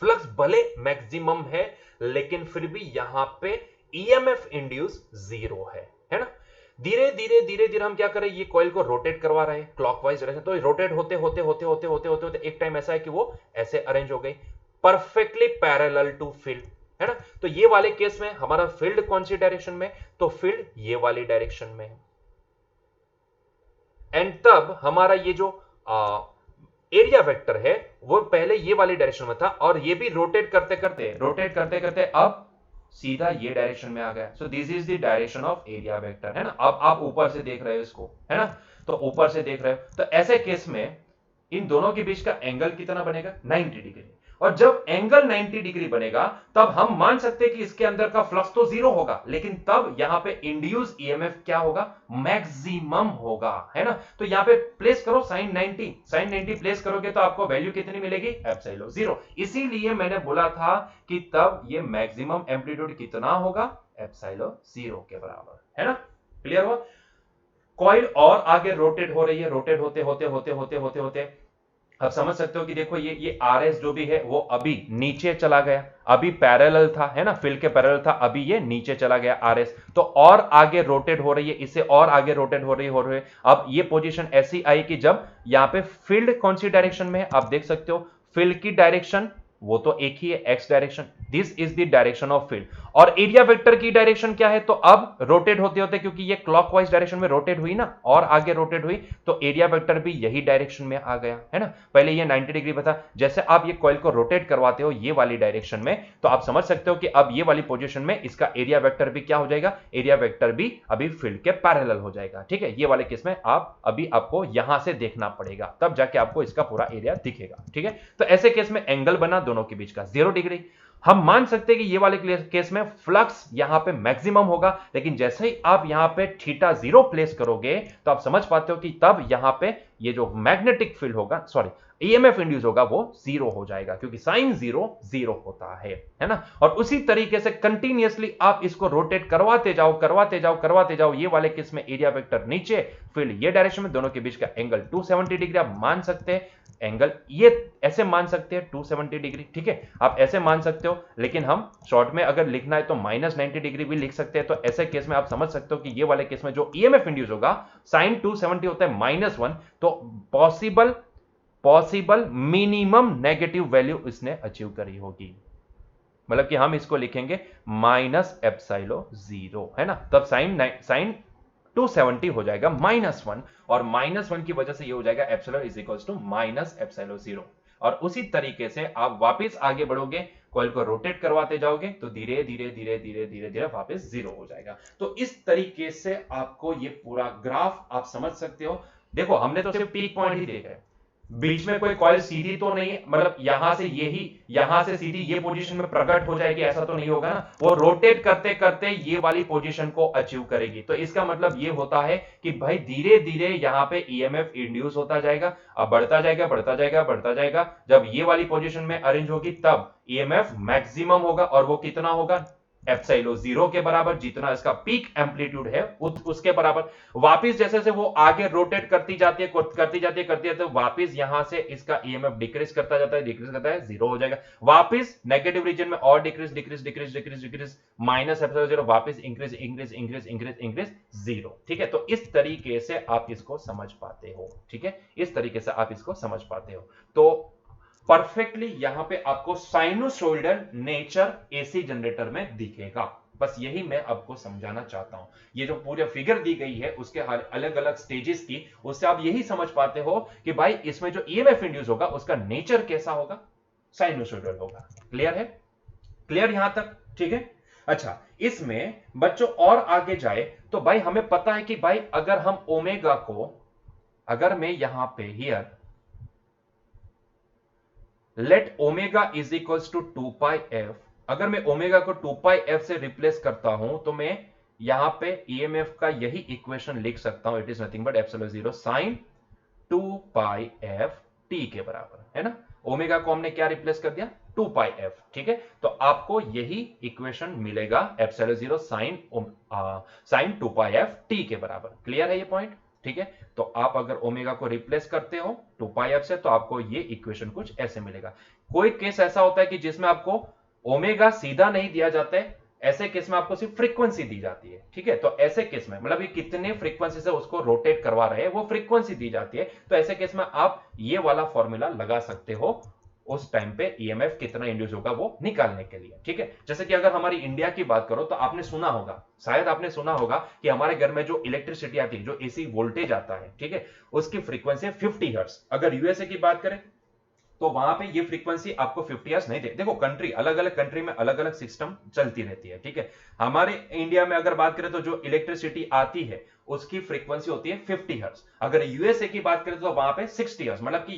फ्लक्स भले मैक्सिमम है, लेकिन फिर भी यहां पे ईएमएफ इंड्यूस जीरो है ना। धीरे धीरे धीरे धीरे हम क्या करें, ये कॉइल को रोटेट करवा रहे हैं क्लॉकवाइज डायरेक्शन। तो रोटेट होते होते होते होते होते होते होते एक टाइम ऐसा है कि वो ऐसे अरेंज हो गई, परफेक्टली पैरेलल टू फील्ड, है ना। तो ये वाले केस में हमारा फील्ड कौन सी डायरेक्शन में? तो फील्ड ये वाली डायरेक्शन में है। एंड तब हमारा ये जो एरिया वेक्टर है वो पहले ये वाली डायरेक्शन में था, और ये भी रोटेट करते करते अब सीधा ये डायरेक्शन में आ गया। सो this is the direction of area vector, है ना। अब आप ऊपर से देख रहे हो इसको, है ना, तो ऊपर से देख रहे हो, तो ऐसे केस में इन दोनों के बीच का एंगल कितना बनेगा? 90 डिग्री। और जब एंगल 90 डिग्री बनेगा तब हम मान सकते हैं कि इसके अंदर का फ्लक्स तो जीरो होगा, लेकिन तब यहां पे इंड्यूस ईएमएफ क्या होगा? मैक्सिमम होगा, है ना। तो यहां पे प्लेस करो साइन 90 प्लेस करोगे तो आपको वैल्यू कितनी मिलेगी? Epsilon zero. इसीलिए मैंने बोला था कि तब ये मैक्सिमम एम्पलीट्यूड कितना होगा? एप्सिलॉन जीरो के बराबर, है ना। क्लियर हुआ? कॉइल और आगे रोटेट हो रही है, रोटेट होते होते होते होते होते होते आप समझ सकते हो कि देखो ये आरएस जो भी है वो अभी नीचे चला गया, अभी पैरेलल था, है ना, फील्ड के पैरेलल था, अभी ये नीचे चला गया आरएस, तो और आगे रोटेट हो रही है, इससे और आगे रोटेट हो रही है। अब ये पोजीशन ऐसी आई कि जब यहां पे फील्ड कौन सी डायरेक्शन में है, आप देख सकते हो फील्ड की डायरेक्शन वो तो एक ही है, x direction, this is the direction of field. और एरिया वेक्टर की डायरेक्शन क्या है? तो अब रोटेट होते होते, क्योंकि ये क्लॉकवाइज डायरेक्शन में रोटेट हुई ना, और आगे रोटेट हुई, तो एरिया वेक्टर भी यही डायरेक्शन में आ गया, है ना। पहले ये 90 डिग्री बता, जैसे आप ये कॉइल को रोटेट करवाते हो ये वाली डायरेक्शन में, तो आप समझ सकते हो कि अब ये वाली पोजीशन में इसका एरिया वेक्टर भी क्या हो जाएगा? एरिया वेक्टर भी अभी फील्ड के पैरेलल हो जाएगा, ठीक है। ये वाले केस में आपको यहां से देखना पड़ेगा, तब जाके आपको इसका पूरा एरिया दिखेगा, ठीक है। तो ऐसे केस में एंगल बना दोनों के बीच का 0 डिग्री। हम मान सकते हैं कि ये वाले केस में फ्लक्स यहां पे मैक्सिमम होगा, लेकिन जैसे ही आप यहां पे थीटा 0 प्लेस करोगे तो आप समझ पाते हो कि तब यहां पे ये जो मैग्नेटिक फील्ड होगा, सॉरी ईएमएफ इंड्यूस होगा, वो 0 हो जाएगा, क्योंकि साइन 0 0 होता है ना। और उसी तरीके से कंटिन्यूअसली आप इसको रोटेट करवाते जाओ। ये वाले केस में एरिया वेक्टर नीचे, फील्ड ये डायरेक्शन में, दोनों के बीच का एंगल 270 डिग्री आप मान सकते हैं। एंगल ये ऐसे मान सकते हैं 270 डिग्री, ठीक है, आप ऐसे मान सकते हो, लेकिन हम शॉर्ट में अगर लिखना है तो -90 डिग्री भी लिख सकते हैं। तो ऐसे केस में आप समझ सकते हो कि ये वाले केस में जो ईएमएफ इंड्यूस होगा साइन 270 होता है -1, तो पॉसिबल मिनिमम नेगेटिव वैल्यू इसने अचीव करी होगी, मतलब कि हम इसको लिखेंगे -एप्सिलॉन 0, है ना। तब साइन 270 हो जाएगा -1, और -1 की वजह से ये हो जाएगा epsilon is equals to -epsilon 0। और उसी तरीके से आप वापस आगे बढ़ोगे, कॉइल को रोटेट करवाते जाओगे, तो धीरे धीरे वापस 0 हो जाएगा। तो इस तरीके से आपको ये पूरा ग्राफ आप समझ सकते हो। देखो हमने तो सिर्फ पीक पॉइंट ही देखा है, बीच में कोई कॉइल सीधी तो नहीं, मतलब यहां से सीधी ये पोजीशन में प्रकट हो जाएगी, ऐसा तो नहीं होगा ना। वो रोटेट करते करते ये वाली पोजीशन को अचीव करेगी। तो इसका मतलब ये होता है कि भाई धीरे धीरे यहां पे ईएमएफ इंड्यूस होता जाएगा, अब बढ़ता जाएगा। जब ये वाली पोजीशन में अरेंज होगी तब ईएमएफ मैक्सिमम होगा, और वो कितना होगा? एप्सिलॉन 0 के बराबर, जितना इसका पीक एम्पलीट्यूड है उसके बराबर। वापिस जैसे से वो आगे रोटेट करती जाती है तो वापिस यहां से इसका ईएमएफ डिक्रीज करता जाता है, 0 हो जाएगा। वापिस नेगेटिव रीजन में और डिक्रीज -एप्सिलॉन 0, वापिस इंक्रीज 0, ठीक है। तो इस तरीके से आप इसको समझ पाते हो, ठीक है, इस तरीके से आप इसको समझ पाते हो। तो परफेक्टली यहां पे आपको साइनोसॉइडल नेचर एसी जनरेटर में दिखेगा। बस यही मैं आपको समझाना चाहता हूं। ये जो पूरी फिगर दी गई है उसके अलग अलग स्टेजेस की, उससे आप यही समझ पाते हो कि भाई इसमें जो ईएमएफ इंड्यूस होगा उसका नेचर कैसा होगा? साइनोसॉइडल होगा। क्लियर है? क्लियर यहां तक? ठीक है। अच्छा, इसमें बच्चों और आगे जाए तो भाई हमें पता है कि भाई अगर हम ओमेगा को, अगर मैं यहां पे here let omega is equals to 2 pi f. अगर मैं ओमेगा को 2 पाई एफ से रिप्लेस करता हूं तो मैं यहां पे ईएमएफ का यही इक्वेशन लिख सकता हूं, it is nothing but epsilon 0 sine 2 pi f t के बराबर, है ना। ओमेगा को हमने क्या रिप्लेस कर दिया, 2 पाई एफ, ठीक है। तो आपको यही इक्वेशन मिलेगा epsilon 0 sine 2 pi f t के बराबर। क्लियर है ये पॉइंट, ठीक है। तो आप अगर ओमेगा को रिप्लेस करते हो 2 पाई एफ से तो आपको ये इक्वेशन कुछ ऐसे मिलेगा। कोई केस ऐसा होता है कि जिसमें आपको ओमेगा सीधा नहीं दिया जाता है, ऐसे केस में आपको सिर्फ फ्रीक्वेंसी दी जाती है, ठीक है। तो ऐसे केस में मतलब ये कितने फ्रीक्वेंसी से उसको रोटेट करवा रहे हैं वो फ्रीक्वेंसी दी जाती है। तो ऐसे केस में आप ये वाला फॉर्मूला लगा सकते हो उस टाइम पे ईएमएफ कितना इंड्यूस होगा वो निकालने के लिए, ठीक है। जैसे कि अगर हमारी इंडिया की बात करो तो आपने सुना होगा, शायद आपने सुना होगा कि हमारे घर में जो इलेक्ट्रिसिटी आती है, जो एसी वोल्टेज आता है, ठीक है, उसकी फ्रीक्वेंसी है 50 हर्ट्ज। अगर यूएसए की बात करें तो वहां पे ये फ्रीक्वेंसी आपको 50 हर्ट्ज नहीं दे। देखो कंट्री अलग अलग कंट्री में अलग अलग सिस्टम चलती रहती है, ठीक है। हमारे इंडिया में अगर बात करें तो जो इलेक्ट्रिसिटी आती है उसकी फ्रीक्वेंसी होती है 50 हर्ट्ज। अगर यूएसए की बात करें तो वहां पे 60 हर्ट्ज, मतलब कि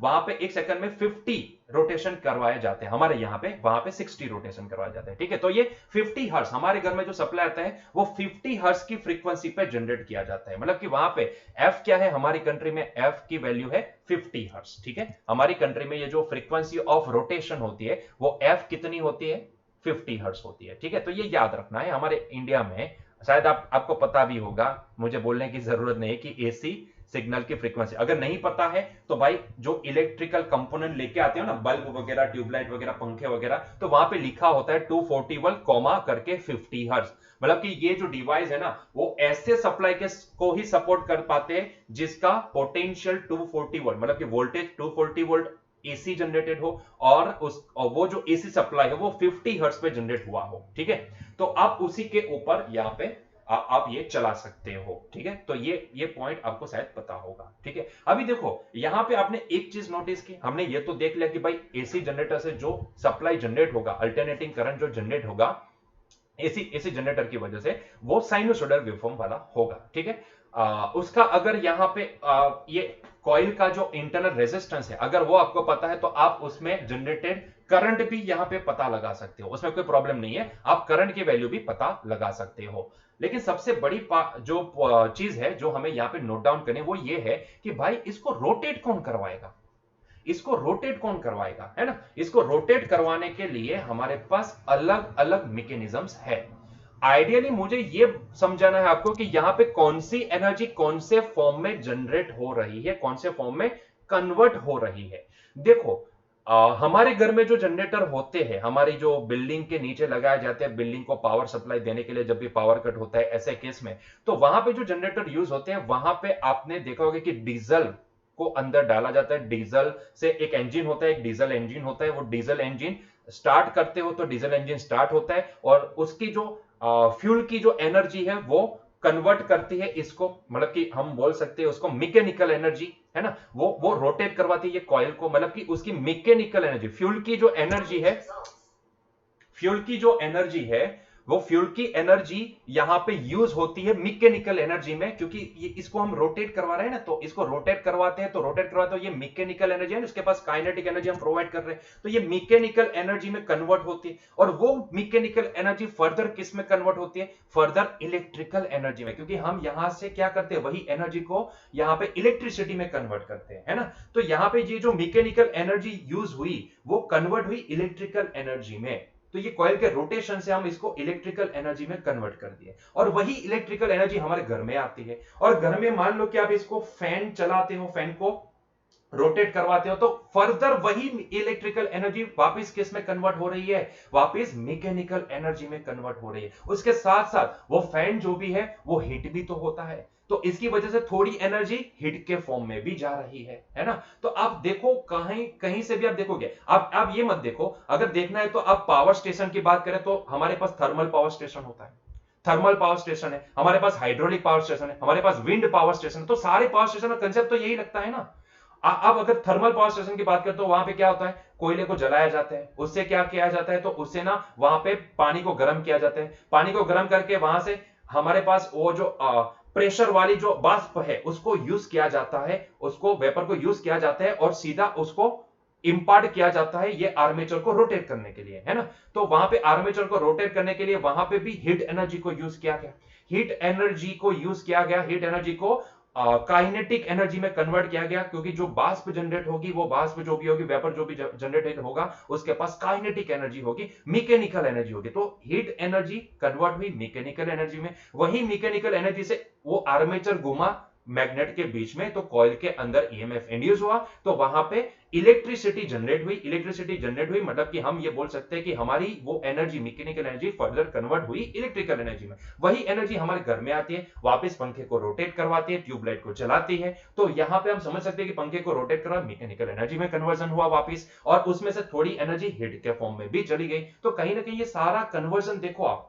वहां पे एक सेकंड में 50 रोटेशन करवाए जाते हैं। हमारे यहाँ पे वहां पे 60 रोटेशन करवाए जाते हैं, ठीक है। तो ये 50 हर्ट्ज हमारे घर में जो सप्लाई आता है वो 50 हर्ट्ज की फ्रीक्वेंसी पे जनरेट किया जाता है। मतलब कि वहां पे एफ क्या है, हमारी कंट्री में एफ की वैल्यू है 50 हर्ट्ज, ठीक है। हमारी कंट्री में ये जो फ्रीक्वेंसी ऑफ रोटेशन होती है वो एफ कितनी होती है, 50 हर्ट्ज होती है, ठीक है। तो ये याद रखना है। हमारे इंडिया में शायद आपको पता भी होगा, मुझे बोलने की जरूरत नहीं कि एसी सिग्नल की फ्रीक्वेंसी अगर नहीं पता है तो भाई जो इलेक्ट्रिकल कंपोनेंट लेके आते हो ना, बल्ब वगैरह, ट्यूबलाइट वगैरह, पंखे वगैरह, तो वहां पे लिखा होता है 241 कॉमा करके 50 हर्ट्ज। मतलब कि ये जो डिवाइस है ना वो ऐसे सप्लाई के को ही सपोर्ट कर पाते हैं जिसका पोटेंशियल 240 वोल्ट, मतलब कि वोल्टेज 240 वोल्ट एसी जनरेटेड हो और वो जो एसी सप्लाई है वो 50 हर्ट्ज पे जनरेट हुआ हो, ठीक है। तो आप उसी के ऊपर यहाँ पे आप ये चला सकते हो, ठीक है। तो ये पॉइंट आपको शायद पता होगा, ठीक है। अभी देखो यहां पे आपने एक चीज नोटिस की, हमने ये तो देख लिया कि भाई एसी जनरेटर से जो सप्लाई जनरेट होगा, अल्टरनेटिंग करंट जो जनरेट होगा एसी जनरेटर की वजह से वो साइनोसॉइडल वेवफॉर्म वाला होगा, ठीक है। उसका अगर यहां पे ये कॉइल का जो इंटरनल रेजिस्टेंस है अगर वो आपको पता है तो आप उसमें जनरेटेड करंट भी यहां पे पता लगा सकते हो, उसमें कोई प्रॉब्लम नहीं है, आप करंट की वैल्यू भी पता लगा सकते हो। लेकिन सबसे बड़ी जो चीज है जो हमें यहां पे नोट डाउन करनी वो ये है कि भाई इसको रोटेट कौन करवाएगा, इसको रोटेट कौन करवाएगा, है ना। इसको रोटेट करवाने के लिए हमारे पास अलग अलग मैकेनिज्म्स है। आइडियली मुझे ये समझाना है आपको कि यहां पे कौन सी एनर्जी कौन से फॉर्म में जनरेट हो रही है, कौन से फॉर्म में कन्वर्ट हो रही है। देखो हमारे घर में जो जनरेटर होते हैं, हमारी जो बिल्डिंग के नीचे लगाए जाते हैं बिल्डिंग को पावर सप्लाई देने के लिए, जब भी पावर कट होता है ऐसे केस में, तो वहां पे जो जनरेटर यूज होते हैं वहां पे आपने देखा होगा कि डीजल को अंदर डाला जाता है। डीजल से एक इंजन होता है, एक डीजल इंजन होता है, वो डीजल इंजन स्टार्ट करते हो तो डीजल इंजन स्टार्ट होता है और उसकी जो फ्यूल की जो एनर्जी है वो कन्वर्ट करती है इसको, मतलब कि हम बोल सकते हैं उसको मैकेनिकल एनर्जी, है ना। वो रोटेट करवाती है ये कॉइल को, मतलब कि उसकी मैकेनिकल एनर्जी, फ्यूल की जो एनर्जी है, फ्यूल की जो एनर्जी है वो फ्यूल की एनर्जी यहां पे यूज होती है मैकेनिकल एनर्जी में, क्योंकि इसको हम रोटेट करवा रहे हैं ना, तो इसको रोटेट करवाते हैं तो रोटेट करवाते हो ये मैकेनिकल एनर्जी है, उसके पास काइनेटिक एनर्जी हम प्रोवाइड कर रहे हैं, तो ये मैकेनिकल एनर्जी में कन्वर्ट होती है। और वो मैकेनिकल एनर्जी फर्दर किस में कन्वर्ट होती है, फर्दर इलेक्ट्रिकल एनर्जी में, क्योंकि हम यहां से क्या करते हैं वही एनर्जी को यहां पे इलेक्ट्रिसिटी में कन्वर्ट करते हैं, है ना। तो यहां पे ये जो मैकेनिकल एनर्जी यूज हुई वो कन्वर्ट हुई इलेक्ट्रिकल एनर्जी में, तो ये कॉइल के रोटेशन से हम इसको इलेक्ट्रिकल एनर्जी में कन्वर्ट कर दिए और वही इलेक्ट्रिकल एनर्जी हमारे घर में आती है। और घर में मान लो कि आप इसको फैन चलाते हो, फैन को रोटेट करवाते हो तो फर्दर वही इलेक्ट्रिकल एनर्जी वापस किस में कन्वर्ट हो रही है, वापस मैकेनिकल एनर्जी में कन्वर्ट हो रही है। उसके साथ साथ वो फैन जो भी है वो हीट भी तो होता है, तो इसकी वजह से थोड़ी एनर्जी हीट के फॉर्म में भी जा रही है ना। तो आप देखो कहीं कहीं से भी आप देखोगे, आप ये मत देखो, अगर देखना है तो आप पावर स्टेशन की बात करें तो हमारे पास थर्मल पावर स्टेशन होता है, थर्मल पावर स्टेशन है, हमारे पास हाइड्रोलिक पावर स्टेशन है, हमारे पास विंड पावर स्टेशन है। तो सारे पावर स्टेशन का कंसेप्ट तो यही लगता है ना। अब अगर थर्मल पावर स्टेशन की बात करें तो वहां पे क्या होता है, कोयले को जलाया जाता है, उससे क्या किया जाता है, तो उससे ना वहां पे पानी को गर्म किया जाता है, पानी को गर्म करके वहां से हमारे पास वो जो प्रेशर वाली जो वाष्प है उसको यूज किया जाता है, उसको वेपर को यूज किया जाता है और सीधा उसको इंपार्ट किया जाता है ये आर्मेचर को रोटेट करने के लिए, है ना। तो वहां पे आर्मेचर को रोटेट करने के लिए वहां पे भी हीट एनर्जी को यूज किया गया, हीट एनर्जी को यूज किया गया, हीट एनर्जी को काइनेटिक एनर्जी में कन्वर्ट किया गया, क्योंकि जो बाष्प जनरेट होगी, वो बाष्प जो भी होगी, वेपर जो भी जनरेट होगा, उसके पास काइनेटिक एनर्जी होगी, मैकेनिकल एनर्जी होगी। तो हीट एनर्जी कन्वर्ट हुई मैकेनिकल एनर्जी में, वही मैकेनिकल एनर्जी से वो आर्मेचर घुमा मैग्नेट के बीच में, तो कॉइल के अंदर ईएमएफ इंड्यूस हुआ, तो वहां पे इलेक्ट्रिसिटी जनरेट हुई। इलेक्ट्रिसिटी जनरेट हुई मतलब कि हम ये बोल सकते हैं कि हमारी वो energy, mechanical energy further convert हुई इलेक्ट्रिकल एनर्जी में। वही एनर्जी हमारे घर में आती है, वापस पंखे को रोटेट करवाती है, ट्यूबलाइट को जलाती है। तो यहां पे हम समझ सकते हैं कि पंखे को रोटेट करवा मैकेनिकल एनर्जी में कन्वर्जन हुआ वापस, और उसमें से थोड़ी एनर्जी हीट के फॉर्म में भी चली गई। तो कहीं ना कहीं ये सारा कन्वर्जन देखो आप,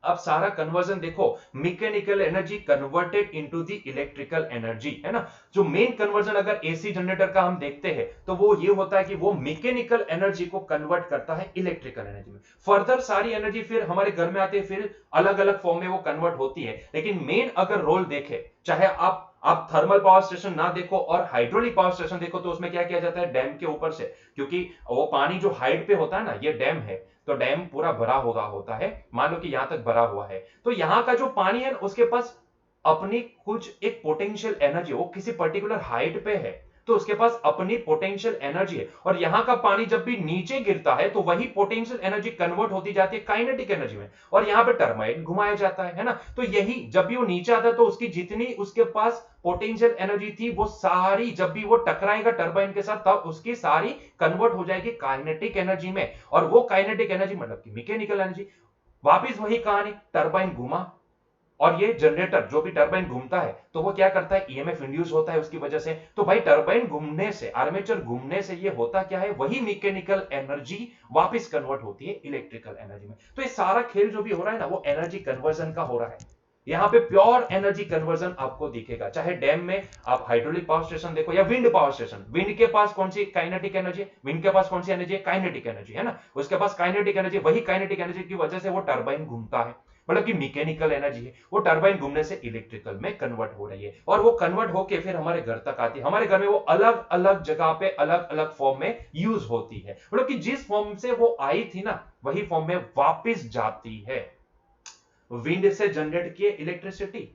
अब सारा कन्वर्जन देखो, mechanical energy converted into the electrical energy, है ना। जो मेन कन्वर्जन अगर एसी जनरेटर का हम देखते हैं तो वो ये होता है कि वो मैकेनिकल एनर्जी को कन्वर्ट करता है इलेक्ट्रिकल एनर्जी में। फर्दर सारी एनर्जी फिर हमारे घर में आती है, फिर अलग अलग फॉर्म में वो कन्वर्ट होती है। लेकिन मेन अगर रोल देखे, चाहे आप थर्मल पावर स्टेशन ना देखो और हाइड्रोलिक पावर स्टेशन देखो, तो उसमें क्या किया जाता है, डैम के ऊपर से, क्योंकि वो पानी जो हाइट पे होता है ना, ये डैम है, तो डैम पूरा भरा होगा होता है, मान लो कि यहां तक भरा हुआ है, तो यहां का जो पानी है उसके पास अपनी कुछ एक पोटेंशियल एनर्जी, वो किसी पर्टिकुलर हाइट पे है, तो उसके पास अपनी पोटेंशियल एनर्जी है। और यहां का पानी जब भी नीचे गिरता है तो वही पोटेंशियल एनर्जी कन्वर्ट होती जाती है काइनेटिक एनर्जी में, और यहां पे टरबाइन घुमाया जाता है ना। तो यही जब भी वो नीचे आता है तो उसकी जितनी उसके पास पोटेंशियल एनर्जी थी, वो सारी जब भी वो टकराएगा टरबाइन के साथ, तब उसकी सारी कन्वर्ट हो जाएगी काइनेटिक एनर्जी में। और वो काइनेटिक एनर्जी मतलब कि मैकेनिकल एनर्जी, वापिस वही कहानी, टरबाइन घुमा, और ये जनरेटर जो भी टरबाइन घूमता है तो वो क्या करता है, ईएमएफ इंड्यूस होता है उसकी वजह से। तो भाई टरबाइन घूमने से, आर्मेचर घूमने से ये होता क्या है, वही मैकेनिकल एनर्जी वापस कन्वर्ट होती है इलेक्ट्रिकल एनर्जी में। तो ये सारा खेल जो भी हो रहा है ना, वो एनर्जी कन्वर्जन का हो रहा है। यहां पे प्योर एनर्जी कन्वर्जन आपको दिखेगा, चाहे डैम में आप हाइड्रोलिक पावर स्टेशन देखो या विंड पावर स्टेशन। विंड के पास कौन सी काइनेटिक एनर्जी, विंड के पास कौन सी एनर्जी है, काइनेटिक एनर्जी, है ना। उसके पास काइनेटिक एनर्जी, वही काइनेटिक एनर्जी की वजह से वो टरबाइन घूमता है, मतलब कि मैकेनिकल एनर्जी है, वो टरबाइन घूमने से इलेक्ट्रिकल में कन्वर्ट हो रही है, और वो कन्वर्ट होके फिर हमारे घर तक आती है। हमारे घर में वो अलग अलग जगह पे अलग अलग फॉर्म में यूज होती है, मतलब कि जिस फॉर्म से वो आई थी ना, वही फॉर्म में वापस जाती है। विंड से जनरेट किए इलेक्ट्रिसिटी,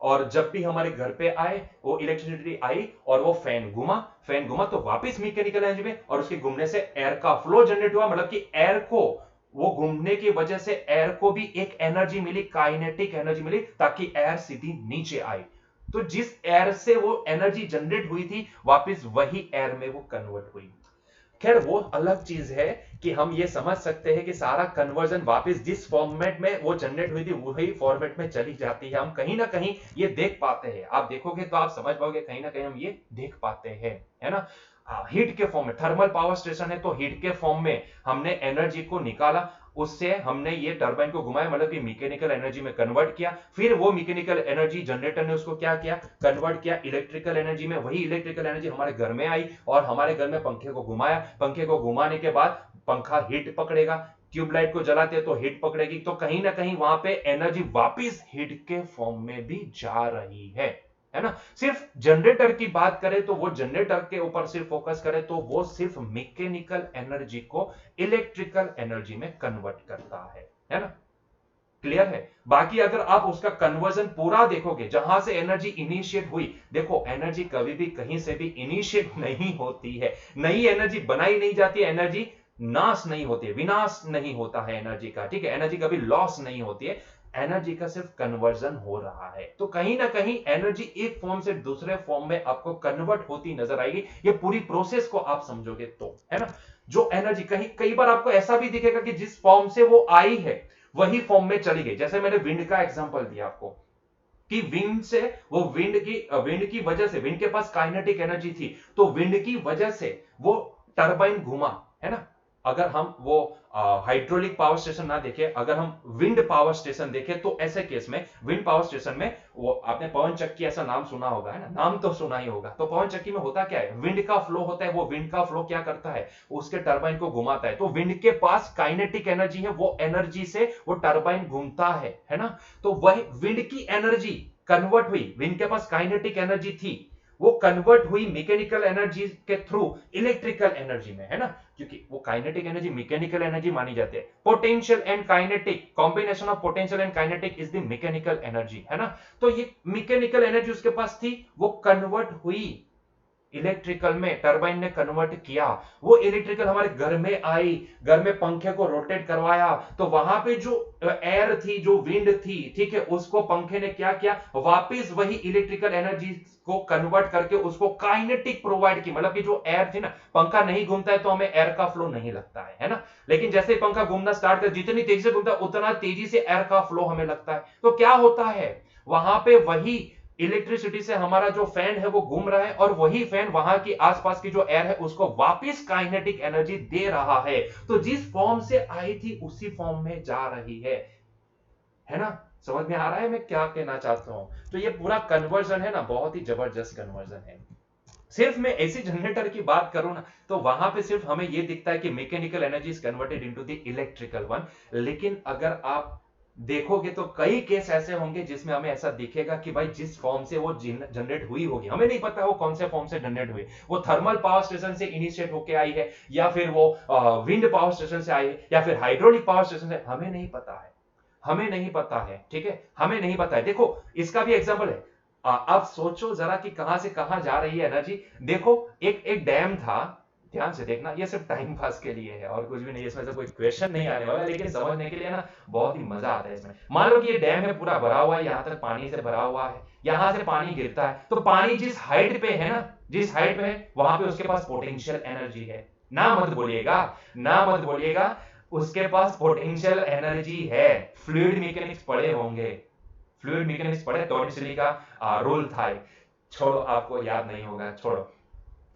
और जब भी हमारे घर पे आए वो इलेक्ट्रिसिटी आई और वो फैन घुमा, फैन घुमा तो वापस मैकेनिकल एनर्जी में, और उसके घूमने से एयर का फ्लो जनरेट हुआ, मतलब कि एयर को, वो घूमने की वजह से एयर को भी एक एनर्जी मिली, काइनेटिक एनर्जी मिली, ताकि एयर सीधी नीचे आई। तो जिस एयर से वो एनर्जी जनरेट हुई थी, वापस वही एयर में वो कन्वर्ट हुई। खैर वो अलग चीज है कि हम ये समझ सकते हैं कि सारा कन्वर्जन वापस जिस फॉर्मेट में वो जनरेट हुई थी वही फॉर्मेट में चली जाती है। हम कहीं ना कहीं ये देख पाते हैं, आप देखोगे तो आप समझ पाओगे, कहीं ना कहीं हम ये देख पाते हैं, है ना। हीट के फॉर्म में, थर्मल पावर स्टेशन है तो हीट के फॉर्म में हमने एनर्जी को निकाला, उससे हमने ये टरबाइन को घुमाया, मतलब कि मैकेनिकल एनर्जी में कन्वर्ट किया। फिर वो मैकेनिकल एनर्जी जनरेटर ने उसको क्या किया, कन्वर्ट किया इलेक्ट्रिकल एनर्जी में। वही इलेक्ट्रिकल एनर्जी हमारे घर में आई और हमारे घर में पंखे को घुमाया। पंखे को घुमाने के बाद पंखा हीट पकड़ेगा, ट्यूबलाइट को जलाते हैं तो हीट पकड़ेगी, तो कहीं ना कहीं वहां पे एनर्जी वापिस हीट के फॉर्म में भी जा रही है ना। सिर्फ जनरेटर की बात करें तो वो जनरेटर के ऊपर सिर्फ फोकस करें तो वो सिर्फ मैकेनिकल एनर्जी को इलेक्ट्रिकल एनर्जी में कन्वर्ट करता है ना। क्लियर है। बाकी अगर आप उसका कन्वर्जन पूरा देखोगे, जहां से एनर्जी इनिशिएट हुई, देखो एनर्जी कभी भी कहीं से भी इनिशिएट नहीं होती है, नई एनर्जी बनाई नहीं जाती है, एनर्जी नाश नहीं होती है, विनाश नहीं होता है एनर्जी का, ठीक है। एनर्जी कभी लॉस नहीं होती है, एनर्जी का सिर्फ कन्वर्जन हो रहा है। तो कहीं ना कहीं एनर्जी एक फॉर्म से दूसरे फॉर्म में आपको कन्वर्ट होती नजर आएगी, ये पूरी प्रोसेस को आप समझोगे तो, है ना। जो एनर्जी कई बार आपको ऐसा भी दिखेगा कि जिस फॉर्म से वो आई है वही फॉर्म में चली गई। जैसे मैंने विंड का एग्जांपल दिया आपको कि विंड से, वो विंड की वजह से, विंड के पास काइनेटिक एनर्जी थी, तो विंड की वजह से वो टरबाइन घुमा, है ना। अगर हम वो हाइड्रोलिक पावर स्टेशन ना देखें, अगर हम विंड पावर स्टेशन देखें, तो ऐसे केस में विंड पावर स्टेशन में वो आपने पवन चक्की ऐसा नाम सुना होगा, है ना, नाम तो सुना ही होगा। तो पवन चक्की में होता क्या है, विंड का फ्लो होता है, वो विंड का फ्लो क्या करता है, उसके टरबाइन को घुमाता है। तो विंड के पास काइनेटिक एनर्जी है, वो एनर्जी से वो टरबाइन घूमता है ना। तो वही विंड की एनर्जी कन्वर्ट हुई, विंड के पास काइनेटिक एनर्जी थी, वो कन्वर्ट हुई मैकेनिकल एनर्जी के थ्रू इलेक्ट्रिकल एनर्जी में, है ना, क्योंकि वो काइनेटिक एनर्जी मैकेनिकल एनर्जी मानी जाती है। Potential and kinetic, combination of potential and kinetic is the mechanical energy, है ना। तो ये मैकेनिकल एनर्जी उसके पास थी, वो कन्वर्ट हुई इलेक्ट्रिकल में, टरबाइन ने कन्वर्ट किया, वो इलेक्ट्रिकल हमारे घर में आई, घर में पंखे को रोटेट करवाया, तो वहां पे जो एयर थी, जो विंड थी, ठीक है, उसको पंखे ने क्या किया, वापस वही इलेक्ट्रिकल एनर्जी को कन्वर्ट करके उसको काइनेटिक प्रोवाइड की। मतलब कि जो एयर थी ना, पंखा नहीं घूमता है तो हमें एयर का फ्लो नहीं लगता है ना, लेकिन जैसे पंखा घूमना स्टार्ट कर, जितनी तेजी से घूमता है उतना तेजी से एयर का फ्लो हमें लगता है। तो क्या होता है, वहां पे वही इलेक्ट्रिसिटी से हमारा जो फैन है वो घूम रहा है, और वही फैन वहां की आसपास की जो एयर है उसको वापस काइनेटिक एनर्जी दे रहा है। तो जिस फॉर्म से आई थी उसी फॉर्म में जा रही है ना। समझ में आ रहा है मैं क्या कहना चाहता हूं। तो ये पूरा कन्वर्जन है ना, बहुत ही जबरदस्त कन्वर्जन है। सिर्फ मैं एसी जनरेटर की बात करूं ना, तो वहां पे सिर्फ हमें ये दिखता है कि mechanical energy is converted into the electrical one, लेकिन अगर आप देखोगे तो कई केस ऐसे होंगे जिसमें हमें ऐसा दिखेगा कि भाई जिस फॉर्म से वो जनरेट हुई होगी, हमें नहीं पता वो कौन से फॉर्म से जनरेट हुई, वो थर्मल पावर स्टेशन से इनिशिएट होके आई है, या फिर वो विंड पावर स्टेशन से आई है, या फिर हाइड्रोलिक पावर स्टेशन से, हमें नहीं पता है, हमें नहीं पता है, ठीक है, हमें नहीं पता है। देखो इसका भी एग्जांपल है, अब सोचो जरा कि कहां से कहां जा रही है एनर्जी। देखो एक डैम था, ध्यान से देखना, ये सिर्फ टाइम पास के लिए है और कुछ भी नहीं, इसमें से कोई क्वेश्चन नहीं आने वाला, लेकिन समझने के लिए ना बहुत ही मजा आता है इसमें। मान लो कि ये डैम है, पूरा भरा हुआ है, यहां तक पानी से भरा हुआ है, यहां से पानी गिरता है, तो पानी जिस हाइट पे है ना, जिस हाइट पे है वहां पे उसके पास पोटेंशियल एनर्जी है। ना मत बोलिएगा, ना मत बोलिएगा, उसके पास पोटेंशियल एनर्जी है। फ्लूइड मैकेनिक्स पढ़े होंगे, फ्लूइड मैकेनिक्स पढ़े, टॉर्टिसली का रूल था, छोड़ो आपको याद नहीं होगा, छोड़ो।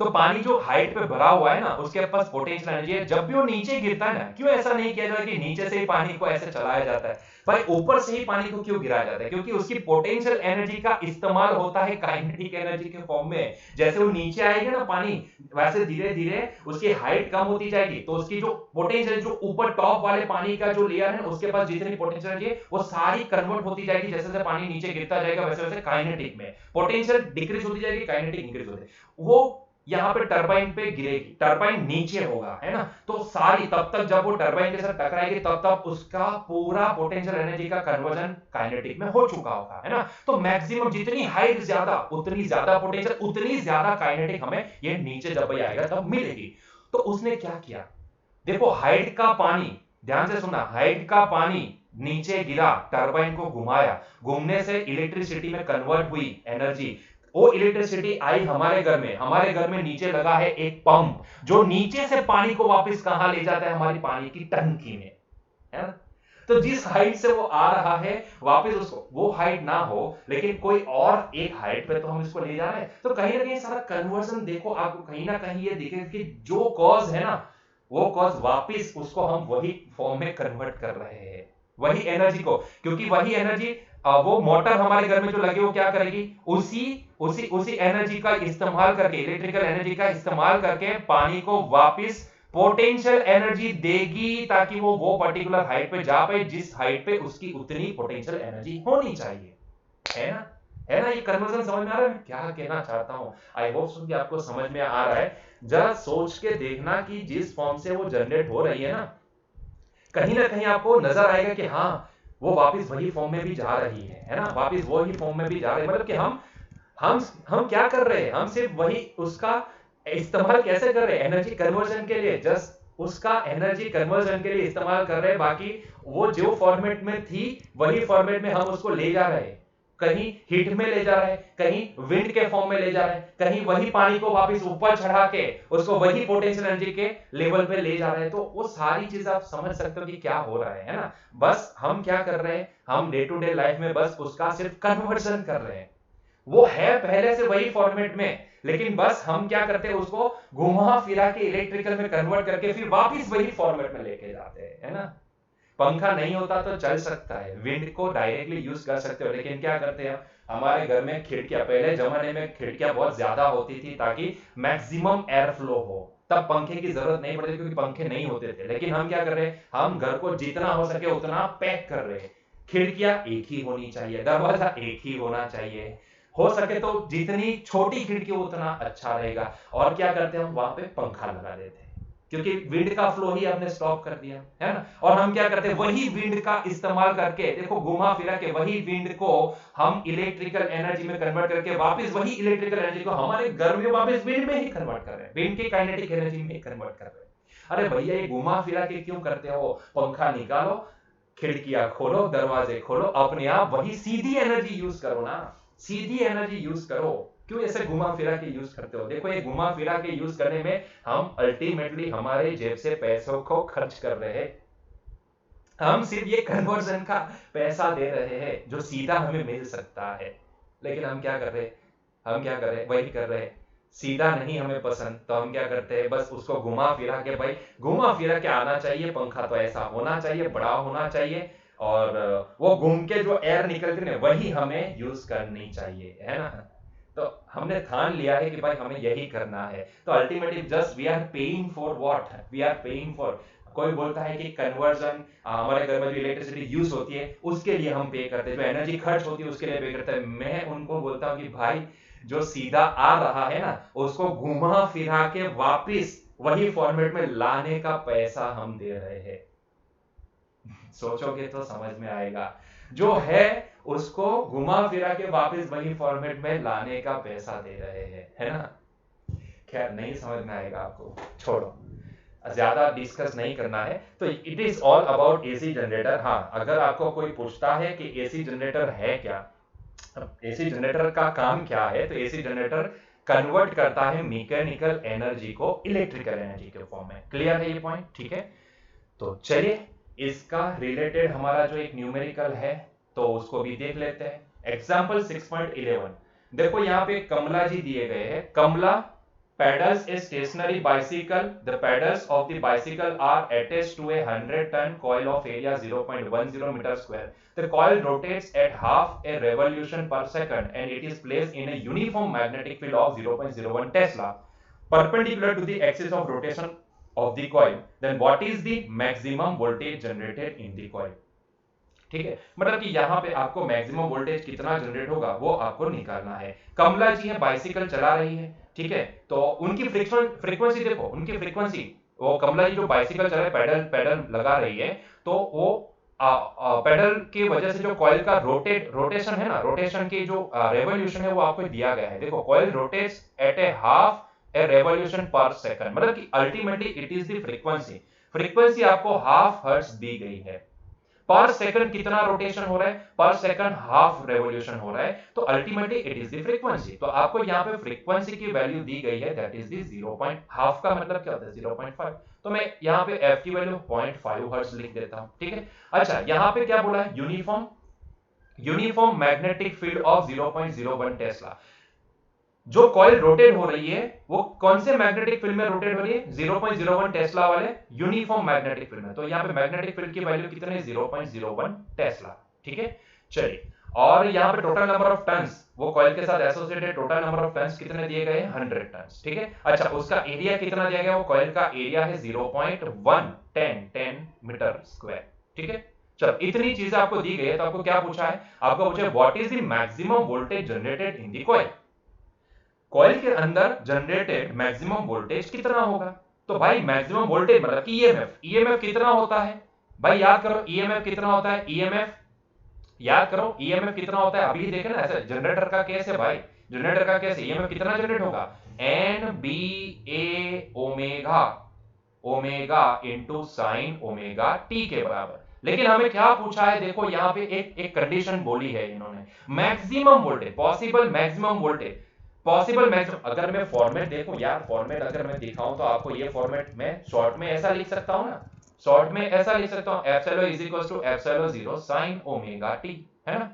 तो पानी जो हाइट पे भरा हुआ है ना, उसके पास पोटेंशियल एनर्जी है। जब भी वो नीचे गिरता है ना, क्यों ऐसा नहीं किया जाता कि नीचे से ही पानी को ऐसे चलाया जाता है, भाई ऊपर से ही पानी को क्यों गिराया जाता है? क्योंकि उसकी पोटेंशियल एनर्जी का इस्तेमाल होता है काइनेटिक एनर्जी के फॉर्म में। जैसे वो नीचे आएगा ना पानी, वैसे धीरे धीरे उसकी हाइट कम होती जाएगी, तो उसकी जो पोटेंशियल, जो ऊपर टॉप वाले पानी का जो लेयर है उसके पास जितनी पोटेंशियल एनर्जी है वो सारी कन्वर्ट होती जाएगी। जैसे जैसे पानी नीचे गिरता जाएगा वैसे वैसे काइनेटिक में पोटेंशियल डिक्रीज होती जाएगी, काइनेटिक इंक्रीज होती है। वो यहां पे टरबाइन पे गिरेगी, टरबाइन नीचे होगा, है ना, तो सारी, तब तक जब वो टरबाइन के साथ टकराएगी तब तक उसका पूरा पोटेंशियल एनर्जी का कन्वर्जन काइनेटिक में हो चुका होगा, है ना। तो मैक्सिमम जितनी हाइट ज्यादा उतनी ज्यादा पोटेंशियल, उतनी ज्यादा काइनेटिक हमें ये नीचे जब ये आएगा तब मिलेगी। तो उसने क्या किया, देखो हाइट का पानी, ध्यान से सुनना, हाइट का पानी नीचे गिरा, टरबाइन को घुमाया, घूमने से इलेक्ट्रिसिटी में कन्वर्ट हुई एनर्जी। वो इलेक्ट्रिसिटी आई हमारे घर में, हमारे घर में नीचे लगा है एक पंप जो नीचे से पानी को वापस कहां ले जाता है, हमारी पानी की टंकी में, है ना। तो जिस हाइट से वो आ रहा है वापस, उसको वो हाइट ना हो लेकिन कोई और एक हाइट पे तो हम इसको ले जा रहे हैं। तो कहीं ना कहीं सारा कन्वर्जन देखो, आपको कहीं ना कहीं ये दिखेगा कि जो कॉज है ना, वो कॉज वापस उसको हम वही फॉर्म में कन्वर्ट कर रहे हैं, वही एनर्जी को, क्योंकि वही एनर्जी, वो मोटर हमारे घर में जो लगी वो क्या करेगी, उसी उसी उसी एनर्जी का इस्तेमाल करके, इलेक्ट्रिकल एनर्जी का इस्तेमाल करके पानी को वापस पोटेंशियल एनर्जी देगी, ताकि वो पर्टिकुलर हाइट पे जा पाए जिस हाइट पे उसकी उतनी पोटेंशियल एनर्जी होनी चाहिए, है ना, है ना। ये कन्वर्जन समझ में आ रहा है क्या कहना चाहता हूं? आई होप सो कि आपको समझ में आ रहा है। जरा सोच के देखना कि जिस फॉर्म से वो जनरेट हो रही है ना कहीं आपको नजर आएगा कि हाँ वो वापस वही फॉर्म में भी जा रही है ना, वापस वही फॉर्म में भी जा रही है। मतलब कि हम क्या कर रहे हैं, हम सिर्फ वही उसका इस्तेमाल कैसे कर रहे हैं, एनर्जी कन्वर्जन के लिए, जस्ट उसका एनर्जी कन्वर्जन के लिए इस्तेमाल कर रहे हैं। बाकी वो जो फॉर्मेट में थी वही फॉर्मेट में हम उसको ले जा रहे हैं, कहीं हीट में ले जा रहे हैं, कहीं विंड के फॉर्म में ले जा रहे हैं, कहीं वही पानी को वापस ऊपर चढ़ा के उसको वही पोटेंशियल एनर्जी के लेवल पे ले जा रहे हैं। तो वो सारी चीज आप समझ सकते हो कि क्या हो रहा है ना। बस हम क्या कर रहे हैं, हम डे टू डे लाइफ में बस उसका सिर्फ कन्वर्जन कर रहे हैं। वो है पहले से वही फॉर्मेट में, लेकिन बस हम क्या करते हैं, उसको घुमा फिरा के इलेक्ट्रिकल में कन्वर्ट करके फिर वापस वही फॉर्मेट में लेके जाते हैं, है ना। पंखा नहीं होता तो चल सकता है, विंड को डायरेक्टली यूज कर सकते हो, लेकिन क्या करते हैं हमारे घर में खिड़कियां, पहले जमाने में खिड़कियां बहुत ज्यादा होती थी ताकि मैक्सिमम एयर फ्लो हो, तब पंखे की जरूरत नहीं पड़ती क्योंकि पंखे नहीं होते थे। लेकिन हम क्या कर रहे हैं, हम घर को जितना हो सके उतना पैक कर रहे हैं। खिड़कियां एक ही होनी चाहिए, दरवाजा एक ही होना चाहिए, हो सके तो जितनी छोटी खिड़की उतना अच्छा रहेगा। और क्या करते हैं हम वहां पे पंखा लगा देते हैं, क्योंकि विंड का फ्लो ही हमने स्टॉप कर दिया है ना। और हम क्या करते हैं, वही विंड का इस्तेमाल करके, देखो घुमा फिरा के वही विंड को हम इलेक्ट्रिकल एनर्जी में कन्वर्ट करके वापस वही इलेक्ट्रिकल एनर्जी को हमारे घर में वापस विंड में ही कन्वर्ट कर रहे हैं, विंड की काइनेटिक एनर्जी में कन्वर्ट कर रहे हैं। अरे भैया ये घुमा फिरा के क्यों करते हो, पंखा निकालो, खिड़कियां खोलो, दरवाजे खोलो, अपने आप वही सीधी एनर्जी यूज करो ना, सीधी एनर्जी यूज करो। क्यों ऐसे घुमा फिरा के यूज करते हो? देखो ये घुमा फिरा के यूज करने में हम अल्टीमेटली हमारे जेब से पैसों को खर्च कर रहे हैं। हम सिर्फ ये कन्वर्जन का पैसा दे रहे हैं जो सीधा हमें मिल सकता है। लेकिन हम क्या कर रहे हैं, हम क्या कर रहे हैं, वही कर रहे हैं। सीधा नहीं हमें पसंद तो हम क्या करते हैं, बस उसको घुमा फिरा के, भाई घुमा फिरा के आना चाहिए, पंखा तो ऐसा होना चाहिए, बड़ा होना चाहिए, और वो घूम के जो एयर निकलती है वही हमें यूज करनी चाहिए, है ना। तो हमने ठान लिया है कि भाई हमें यही करना है। तो ultimately just we are paying for what, we are paying for, कोई बोलता है कि कन्वर्जन, हमारे घर में जो इलेक्ट्रिसिटी यूज होती है उसके लिए हम पे करते हैं, जो एनर्जी खर्च होती है उसके लिए पे करते हैं। मैं उनको बोलता हूँ कि भाई जो सीधा आ रहा है ना उसको घुमा फिरा के वापिस वही फॉर्मेट में लाने का पैसा हम दे रहे हैं। सोचोगे तो समझ में आएगा, जो है उसको घुमा फिरा के वापस वही फॉर्मेट में लाने का पैसा दे रहे हैं, है ना। खैर नहीं समझ में आएगा आपको, छोड़ो, ज्यादा डिस्कस नहीं करना है। तो it is all about AC generator. हाँ, अगर आपको कोई पूछता है कि एसी जनरेटर है क्या, एसी जनरेटर का काम क्या है, तो एसी जनरेटर कन्वर्ट करता है मैकेनिकल एनर्जी को इलेक्ट्रिकल एनर्जी के फॉर्म में। क्लियर है ये पॉइंट? ठीक है, तो चलिए इसका रिलेटेड हमारा जो एक न्यूमेरिकल है तो उसको भी देख लेते हैं। एग्जाम्पल 6.11, देखो यहाँ पे कमला जी दिए गए हैं। कमला pedals a stationary bicycle. The pedals of the bicycle are attached to a 100-ton coil of area 0.10 meter square. The coil rotates at half a revolution per second and it is placed in a uniform magnetic field of 0.01 Tesla perpendicular to the axis of rotation of the coil. Then what is the maximum voltage generated in the coil? ठीक है, मतलब कि यहाँ पे आपको maximum voltage कितना generate होगा वो आपको निकालना है। कमला जी है, बाइसिकल चला रही है, ठीक है, तो उनकी फ्रीक्वेंसी देखो, उनकी फ्रीक्वेंसी, वो कमला जी जो बाइसिकल चला रही, पैडल पैडल लगा रही है, तो वो पैडल की वजह से जो कॉइल का रोटेशन है ना, रोटेशन की जो रेवोल्यूशन है वो आपको दिया गया है। देखो coil rotates at a half a revolution per second, मतलब कि ultimately it is the frequency, frequency आपको हाफ हर्ट्ज दी गई है। पर सेकंड कितना रोटेशन हो रहा है, पर सेकंड हाफ रेवोल्यूशन हो रहा है, तो ultimately it is the frequency. तो आपको यहाँ पे फ्रीक्वेंसी की वैल्यू दी गई है, दैट इज द 0.5 का मतलब क्या होता है 0.5, तो मैं यहाँ पे f की वैल्यू 0.5 हर्ट्ज लिख देता हूँ, ठीक है। अच्छा यहाँ पे क्या बोला है, uniform magnetic field of 0.01 Tesla. जो कॉइल रोटेट हो रही है वो कौन से मैग्नेटिक फील्ड में रोटेट हो रही है, 0.01 टेस्ला वाले यूनिफॉर्म मैग्नेटिक फील्ड में। तो यहाँ पे मैग्नेटिक फील्ड की वैल्यू कितने है, 0.01 टेस्ला, ठीक है। चलिए, और यहाँ पे टोटल नंबर ऑफ टन्स, वो कॉइल के साथ associated total number of turns कितने दिए गए हैं, 100 टन्स, ठीक है। अच्छा, उसका एरिया कितना दिया गया, वो कॉइल का एरिया है 0.110 मीटर स्क्वायर, ठीक है। चलो, इतनी चीजें आपको दी गई है, तो आपको क्या पूछा है, आपको पूछा है what is the maximum voltage generated in the coil. Coil के अंदर जनरेटेड मैक्सिमम वोल्टेज कितना होगा, तो भाई मैक्सिमम वोल्टेज मतलब कि ईएमएफ, ईएमएफ कितना होता है भाई, याद करो ईएमएफ कितना होता है, ईएमएफ याद करो, ईएमएफ कितना होता है। अभी देखे ना, ऐसे जनरेटर का केस है भाई, जनरेटर का केस, ईएमएफ कितना जनरेट होगा, एन बी ए omega, omega into sine omega T के बराबर। लेकिन हमें क्या पूछा है, देखो यहाँ पे एक कंडीशन बोली है इन्होंने, maximum voltage, possible maximum voltage, possible maximum. अगर मैं फॉर्मेट देखो यार, फॉर्मेट अगर मैं दिखाऊं तो आपको ये फॉर्मेट में शॉर्ट में ऐसा लिख सकता हूं ना, शॉर्ट में ऐसा लिख सकता हूं, epsilon is equal to epsilon 0 sin omega t, है ना,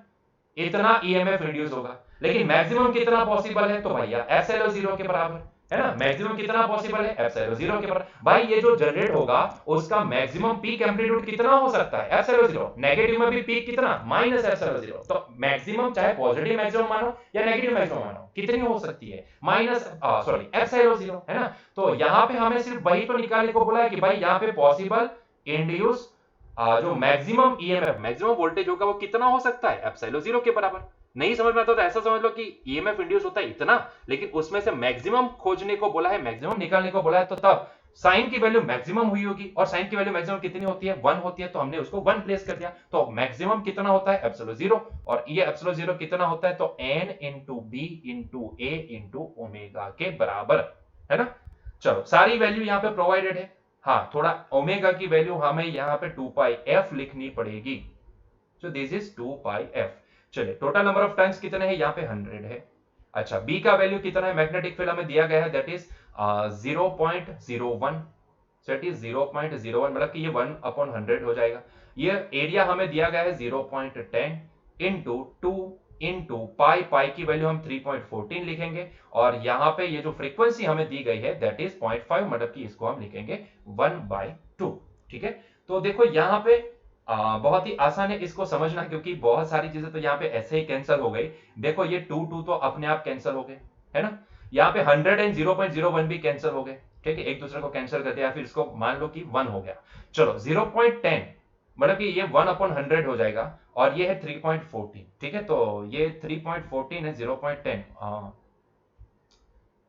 इतना ईएमएफ इंड्यूस होगा। लेकिन मैक्सिमम कितना पॉसिबल है, तो भैया एप्सिलॉन 0 के बराबर, है ना, मैक्सिमम कितना पॉसिबल है, एप्सिलॉन 0 के बराबर। भाई ये जो जनरेट होगा उसका मैक्सिमम पीक एम्पलीट्यूड कितना हो सकता है, एप्सिलॉन 0, नेगेटिव में भी पीक कितना, माइनस एप्सिलॉन 0। तो मैक्सिमम चाहे पॉजिटिव मैक्सिमम मानो या नेगेटिव मैक्सिमम मानो, कितनी हो सकती है, माइनस सॉरी एप्सिलॉन 0, है ना। तो यहाँ पे हमें सिर्फ वही तो निकालने को बोला है कि भाई यहाँ पे पॉसिबल इंड्यूस जो मैक्सिमम ईएमएफ, मैक्सिमम वोल्टेज होगा वो कितना हो सकता है, एप्सिलॉन 0 के बराबर। नहीं समझ में आता तो ऐसा समझ लो कि ईएमएफ इंड्यूस होता है इतना, लेकिन उसमें से मैक्सिमम खोजने को बोला है, मैक्सिमम निकालने को बोला है, तो तब साइन की वैल्यू मैक्सिमम हुई होगी, और साइन की वैल्यू मैक्सिमम कितनी होती है, 1 होती है, तो हमने उसको 1 प्लेस कर दिया, तो मैक्सिमम कितना होता है, एप्सिलॉन 0, और ये एप्सिलॉन 0 कितना होता है, तो n इंटू बी इंटू ए इंटू ओमेगा के बराबर है ना। चलो सारी वैल्यू यहाँ पे प्रोवाइडेड है, हाँ थोड़ा ओमेगा की वैल्यू हमें यहाँ पे 2 पाई एफ लिखनी पड़ेगी, सो दिस इज 2 पाई एफ। चलिए टोटल नंबर ऑफ टर्न्स कितने हैं, यहाँ पे 100 है। अच्छा बी का वैल्यू कितना है, मैग्नेटिक फील्ड हमें दिया गया है, दैट इज 0.01, सेट इज 0.01, मतलब कि ये 1/100 हो जाएगा। ये एरिया हमें दिया गया है 0.10 इंटू 2 इंटू पाई, पाई की वैल्यू हम 3.14 लिखेंगे, और यहां पे ये जो फ्रीक्वेंसी हमें दी गई है दैट इज 0.5, मतलब कि इसको हम लिखेंगे 1/2, ठीक है। तो देखो यहाँ पे बहुत ही आसान है इसको समझना, क्योंकि बहुत सारी चीजें तो यहाँ पे ऐसे ही कैंसिल हो गई। देखो ये 2 तो अपने आप कैंसिल हो गए, है ना। यहाँ पे 100 एंड 0.01 भी कैंसिल हो गए, ठीक है, एक दूसरे को कैंसिल कर दिया, फिर इसको मान लो कि 1 हो गया। चलो 0.10 मतलब कि ये 1/100 हो जाएगा, और ये है 3.14, ठीक है, तो ये 3.14 है, 0.10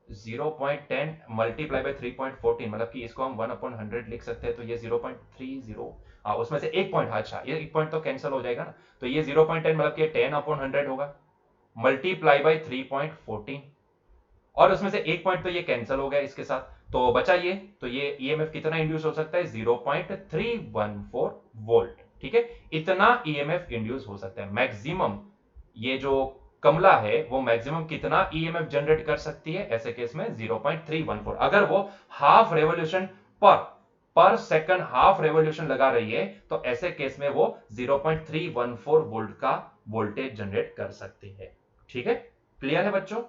0.10 मल्टीप्लाई बाय 3.14, मतलब कि इसको हम 1/100 लिख सकते हैं, तो ये 0.30, उसमें से एक पॉइंट, अच्छा ये एक पॉइंट तो कैंसिल हो जाएगा ना, तो ये 0.10 मतलब कि 10/100 होगा, मल्टीप्लाई बाय 3.14, और उसमें से एक पॉइंट तो ये कैंसिल हो गया इसके साथ, तो बचा ये, तो ये ईएमएफ कितना इंड्यूस हो सकता है, 0.314 वोल्ट, ठीक है, इतना ईएमएफ इंड्यूस हो सकता है मैक्सिमम। ये जो कमला है वो मैक्सिमम कितना ईएमएफ जनरेट कर सकती है, ऐसे केस में 0.314, अगर वो half revolution per second half revolution लगा रही है, तो ऐसे केस में वो 0.314 वोल्ट का वोल्टेज जनरेट कर सकती है, ठीक है, क्लियर है बच्चों।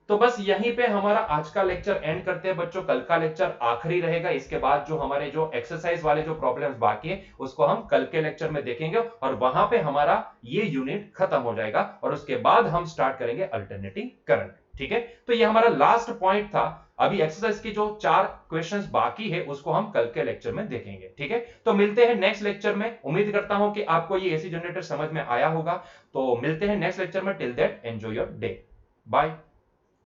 तो बस यहीं पे हमारा आज का लेक्चर एंड करते हैं बच्चों, कल का लेक्चर आखिरी रहेगा, इसके बाद जो हमारे जो एक्सरसाइज वाले जो प्रॉब्लम्स बाकी है उसको हम कल के लेक्चर में देखेंगे, और वहां पे हमारा ये यूनिट खत्म हो जाएगा, और उसके बाद हम स्टार्ट करेंगे अल्टरनेटिंग करंट, ठीक है। तो ये हमारा लास्ट पॉइंट था, अभी एक्सरसाइज की जो 4 क्वेश्चंस बाकी है उसको हम कल के लेक्चर में देखेंगे, ठीक है। तो मिलते हैं नेक्स्ट लेक्चर में, उम्मीद करता हूं कि आपको ये एसी जनरेटर समझ में आया होगा, तो मिलते हैं नेक्स्ट लेक्चर में, till that enjoy your day, bye.